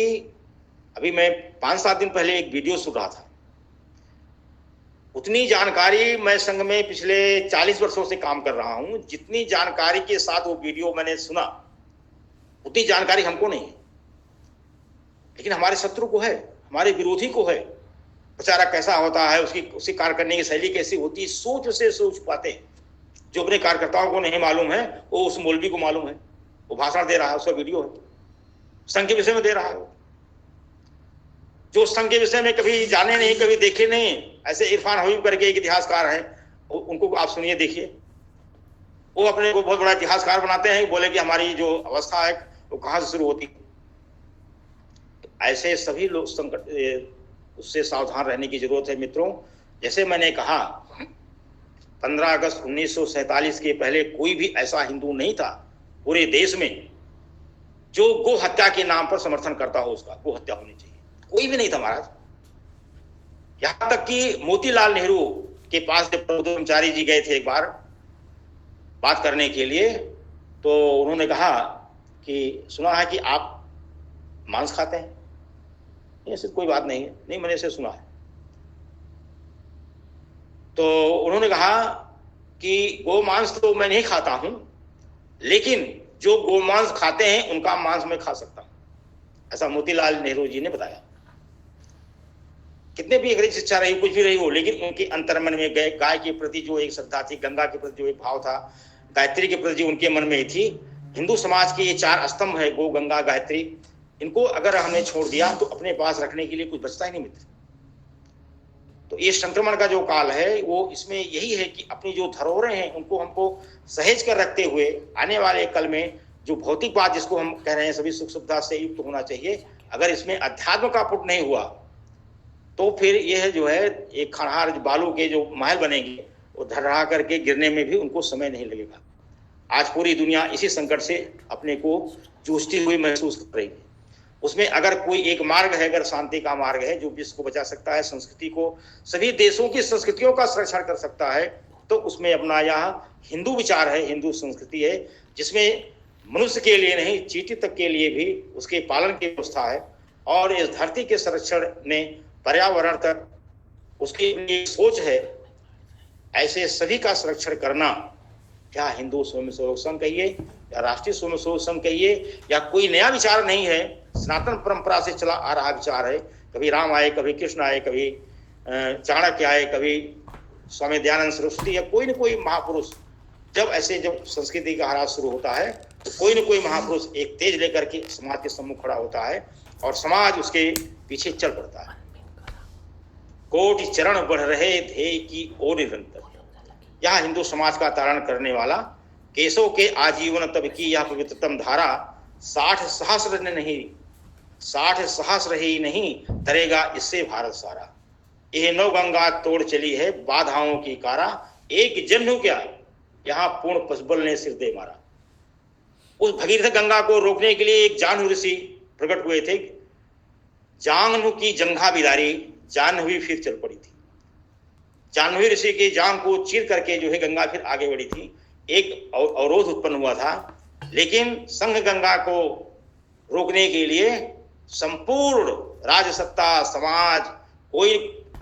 अभी मैं 5-7 दिन पहले एक वीडियो सुन रहा था, उतनी जानकारी मैं संघ में पिछले 40 वर्षों से काम कर रहा हूं, जितनी जानकारी के साथ वो वीडियो मैंने सुना उतनी जानकारी हमको नहीं है, लेकिन हमारे शत्रु को है, हमारे विरोधी को है। प्रचारक कैसा होता है, उसकी कार्य करने की शैली कैसी होती है, सोच से सोच पाते हैं। जो अपने कार्यकर्ताओं को नहीं मालूम है वो उस मौलवी को मालूम है, वो भाषण दे रहा है, उसका वीडियो है, संघ के विषय में दे रहा है। जो संघ के विषय में कभी जाने नहीं, कभी देखे नहीं, ऐसे इरफान हबीब करके एक इतिहासकार हैं, उनको आप सुनिए, देखिए, वो अपने को बहुत बड़ा इतिहासकार बनाते हैं, बोले कि हमारी जो अवस्था है वो कहाँ से शुरू होती है। ऐसे सभी लोग संकट, उससे सावधान रहने की जरूरत है मित्रों। जैसे मैंने कहा, 15 अगस्त 1947 के पहले कोई भी ऐसा हिंदू नहीं था पूरे देश में जो गो हत्या के नाम पर समर्थन करता हो, उसका गो हत्या होनी चाहिए, कोई भी नहीं था महाराज। यहां तक कि मोतीलाल नेहरू के पास जब ब्रह्मचारी जी गए थे एक बार बात करने के लिए, तो उन्होंने कहा कि सुना है कि आप मांस खाते हैं। ऐसी कोई बात नहीं है, नहीं, मैंने इसे सुना है। तो उन्होंने कहा कि गोमांस तो मैं नहीं खाता हूं, लेकिन जो गोमांस खाते हैं उनका मांस मैं खा सकता हूं, ऐसा मोतीलाल नेहरू जी ने बताया। कितने भी अंग्रेजी शिक्षा रही, कुछ भी रही हो, लेकिन उनके अंतर्मन में गाय के प्रति जो एक श्रद्धा थी, गंगा के प्रति जो एक भाव था, गायत्री के प्रति जो उनके मन में थी। हिंदू समाज के ये 4 स्तंभ है, गो, गंगा, गायत्री, इनको अगर हमने छोड़ दिया तो अपने पास रखने के लिए कुछ बचता ही नहीं मित्र। तो ये संक्रमण का जो काल है वो इसमें यही है कि अपनी जो धरोहरें हैं उनको हमको सहेज कर रखते हुए आने वाले कल में जो भौतिकवाद जिसको हम कह रहे हैं सभी सुख सुविधा से युक्त होना चाहिए, अगर इसमें अध्यात्म का पुट नहीं हुआ तो फिर यह जो है एक खनहार बालू के जो महल बनेंगे वो धड़धा करके गिरने में भी उनको समय नहीं लगेगा। आज पूरी दुनिया इसी संकट से अपने को जूझती हुई महसूस कर रही है। उसमें अगर कोई एक मार्ग है, अगर शांति का मार्ग है जो विश्व को बचा सकता है, संस्कृति को, सभी देशों की संस्कृतियों का संरक्षण कर सकता है, तो उसमें अपना यह हिंदू विचार है, हिंदू संस्कृति है, जिसमें मनुष्य के लिए नहीं, चींटी तक के लिए भी उसके पालन की व्यवस्था है। और इस धरती के संरक्षण में पर्यावरण तक उसकी अपनी सोच है। ऐसे सभी का संरक्षण करना, क्या हिंदू स्वयंसेवक संघ कहिए या राष्ट्रीय स्वयंसेवक संघ कहिए, या कोई नया विचार नहीं है, सनातन परंपरा से चला आ रहा विचार है। कभी राम आए, कभी कृष्ण आए, कभी चाणक्य आए, कभी स्वामी दयानंद सरस्वती, या कोई न कोई महापुरुष, जब संस्कृति का ह्रास शुरू होता है तो कोई न कोई महापुरुष एक तेज लेकर के समाज के सम्मुख खड़ा होता है और समाज उसके पीछे चल पड़ता है। कोटि चरण बढ़ रहे ध्येय की ओर निरंतर, यह हिंदू समाज का तारण करने वाला केशव के आजीवन तब की यह पवित्रतम धारा 60 सहस्र ही नहीं तरेगा इससे भारत सारा। यह नौ गंगा तोड़ चली है बाधाओं की कारा, एक जन्म क्या यहाँ पूर्ण पशुबल ने सिर दे मारा। उस भगीरथ गंगा को रोकने के लिए एक जाह्नवी ऋषि प्रकट हुए थे। जाह्नवी की जंघा बिदारी, जाह्नवी फिर चल पड़ी थी। जाह्नवी ऋषि के जांग को चीर करके जो है गंगा फिर आगे बढ़ी थी। एक अवरोध उत्पन्न हुआ था, लेकिन संघ गंगा को रोकने के लिए संपूर्ण राजसत्ता, समाज, कोई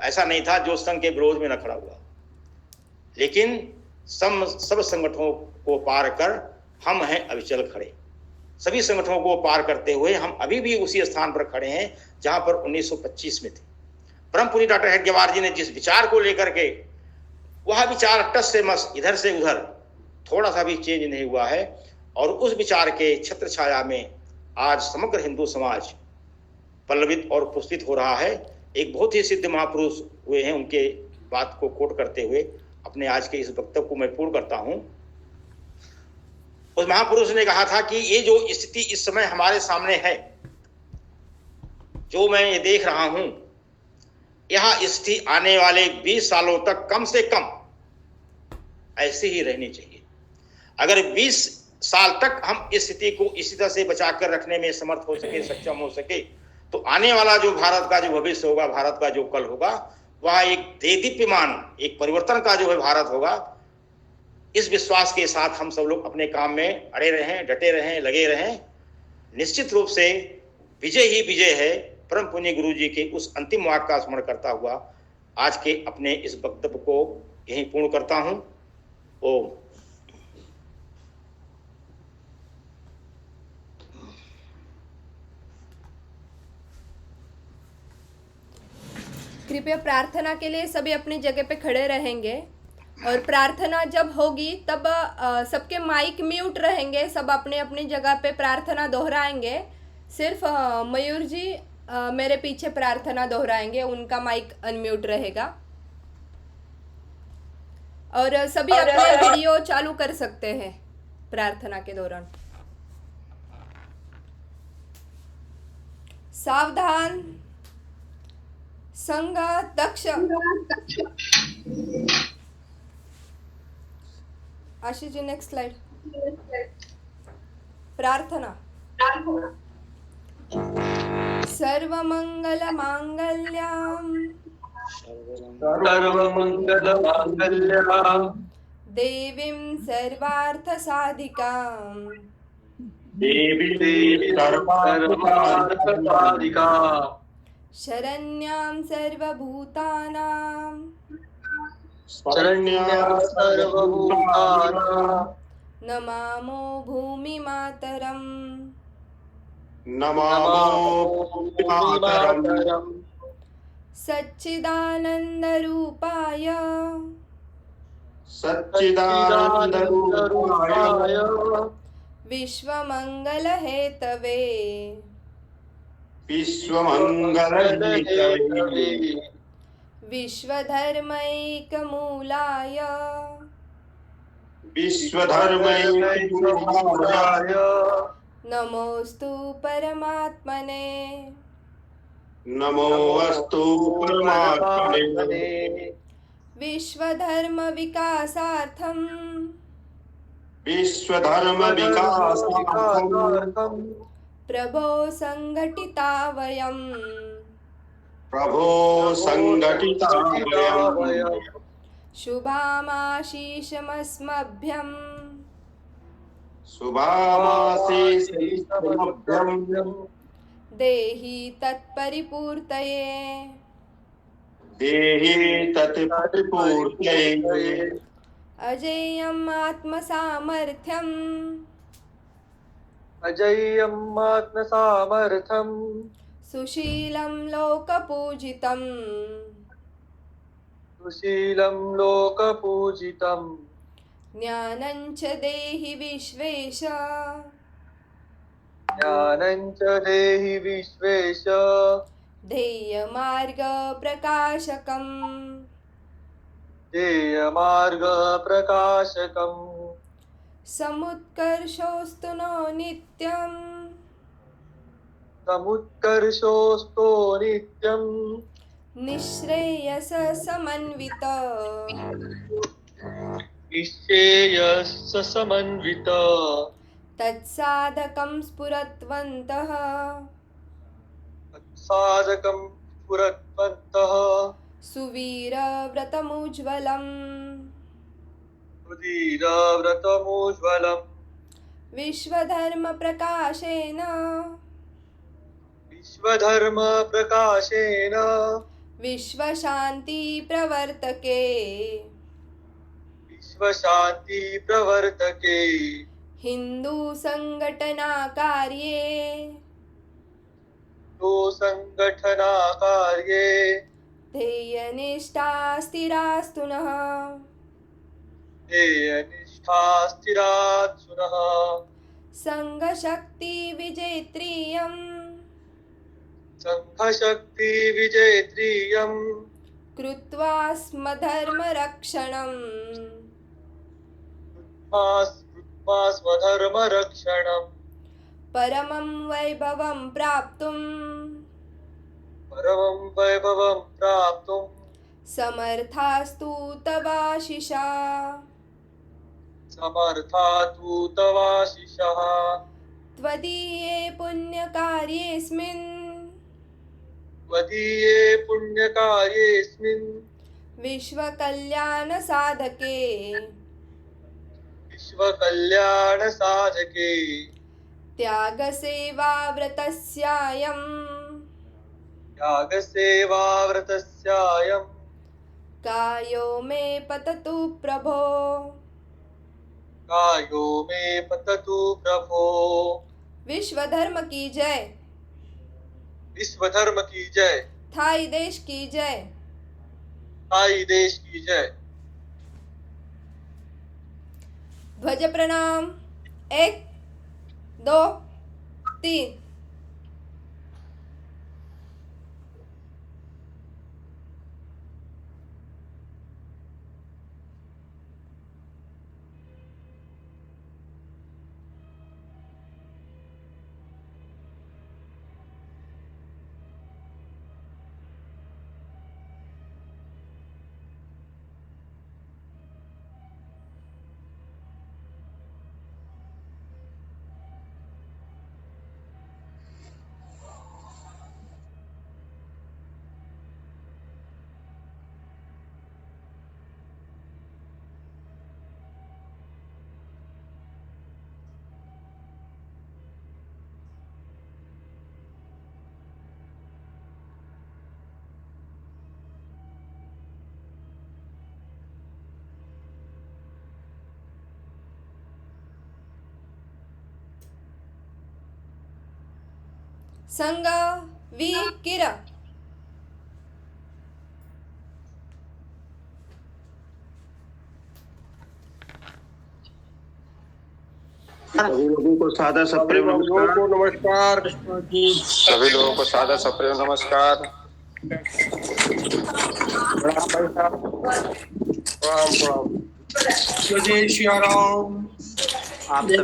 ऐसा नहीं था जो संघ के विरोध में न खड़ा हुआ। लेकिन सब संगठनों को पार कर हम हैं अविचल खड़े। सभी संगठनों को पार करते हुए हम अभी भी उसी स्थान पर खड़े हैं जहां पर 1925 में थे। परम पूज्य डॉक्टर हेडगेवार जी ने जिस विचार को लेकर के, वह विचार टस से मस, इधर से उधर थोड़ा सा भी चेंज नहीं हुआ है। और उस विचार के छत्र छाया में आज समग्र हिंदू समाज पल्लवित और पुष्पित हो रहा है। एक बहुत ही सिद्ध महापुरुष हुए हैं, उनके बात को कोट करते हुए अपने आज के इस वक्तव्य को मैं पूर्ण करता हूं। उस महापुरुष ने कहा था कि ये जो स्थिति इस समय हमारे सामने है, जो मैं ये देख रहा हूं, यह स्थिति आने वाले 20 सालों तक कम से कम ऐसी ही रहनी चाहिए। अगर 20 साल तक हम इस स्थिति को इसी तरह से बचाकर रखने में समर्थ हो सके, सक्षम हो सके, तो आने वाला जो भारत का जो भविष्य होगा, भारत का जो कल होगा, वह एक देदीप्यमान, एक परिवर्तन का जो है भारत होगा। इस विश्वास के साथ हम सब लोग अपने काम में अड़े रहें, डटे रहें, लगे रहें। निश्चित रूप से विजय ही विजय है। परम पुण्य गुरु जी के उस अंतिम वाक्य का स्मरण करता हुआ आज के अपने इस वक्तव्य को यहीं पूर्ण करता हूं। ओम। कृपया प्रार्थना के लिए सभी अपनी जगह पे खड़े रहेंगे और प्रार्थना जब होगी तब सबके माइक म्यूट रहेंगे, सब अपने अपनी जगह पे प्रार्थना दोहराएंगे। सिर्फ मयूर जी मेरे पीछे प्रार्थना दोहराएंगे, उनका माइक अनम्यूट रहेगा। और सभी अपने वीडियो चालू कर सकते हैं प्रार्थना के दौरान। सावधान, संघ दक्ष। Ashish ji next slide. प्रार्थना। सर्वमंगल मांगल्यम देवीं सर्वार्थ साधिकां शरण्यां सर्वभूतानां नमामो भूमिमातरम् सच्चिदानन्दरूपाय विश्वमङ्गलहेतवे विश्वधर्मैकमूलाय नमोस्तु परमात्मने विश्वधर्म विकासार्थं प्रभो संघटिता वयम् शुभामाशीषमस्मभ्यं देहि तत्परिपूर्तये अजेयम् आत्मसामर्थ्यम् सुशीलं लोकपूजितं ज्ञानं च देहि विश्वेश ध्येयमार्गप्रकाशकम् समुत्कर्षोऽस्तु नो नित्यम् निःश्रेयस समन्वित तत्साधकं स्फुरत्वन्तः सुवीरव्रतमुज्ज्वलम् विश्वधर्मप्रकाशेन विश्वशान्तिप्रवर्तके हिंदू संघटनाकार्ये ध्येयनिष्ठा स्थिरास्तु नः ध्येयनिष्ठा स्थिरास्तु नः सङ्गशक्तिविजेत्रियम् सङ्घशक्तिविजेत्रियम् कृत्वा स्म धर्मरक्षणम् कृत्वा स्वधर्मरक्षणम् परमं वैभवं प्राप्तुं परमं वैभवं प्राप्तुं समर्थास्तु तवाशिषा समर्थातु तवाशिषः त्वदीये पुण्यकार्येऽस्मिन् त्वदीये पुण्यकार्येऽस्मिन् विश्वकल्याणसाधके विश्वकल्याणसाधके त्यागसेवाव्रतस्यायं यागसेवाव्रतस्यायं कायो मे पततु प्रभो कायो मे पततु प्रभो। विश्वधर्म की जय। विश्वधर्म की जय। थाई देश की जय। थाई देश की जय। ध्वज प्रणाम 1 2 3। संग वी किर सभी लोगों को सादा सप्रेम नमस्कार। सभी लोगों को सादा सप्रेम नमस्कार। प्रणाम प्रणाम। जय श्री राम। आप सभी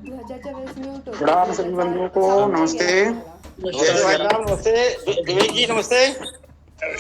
ध्वजाच्या वेळेस म्यूट होतं. प्रणाम सभी बंधुओं को नमस्ते। नमस्ते विवेक जी, नमस्ते।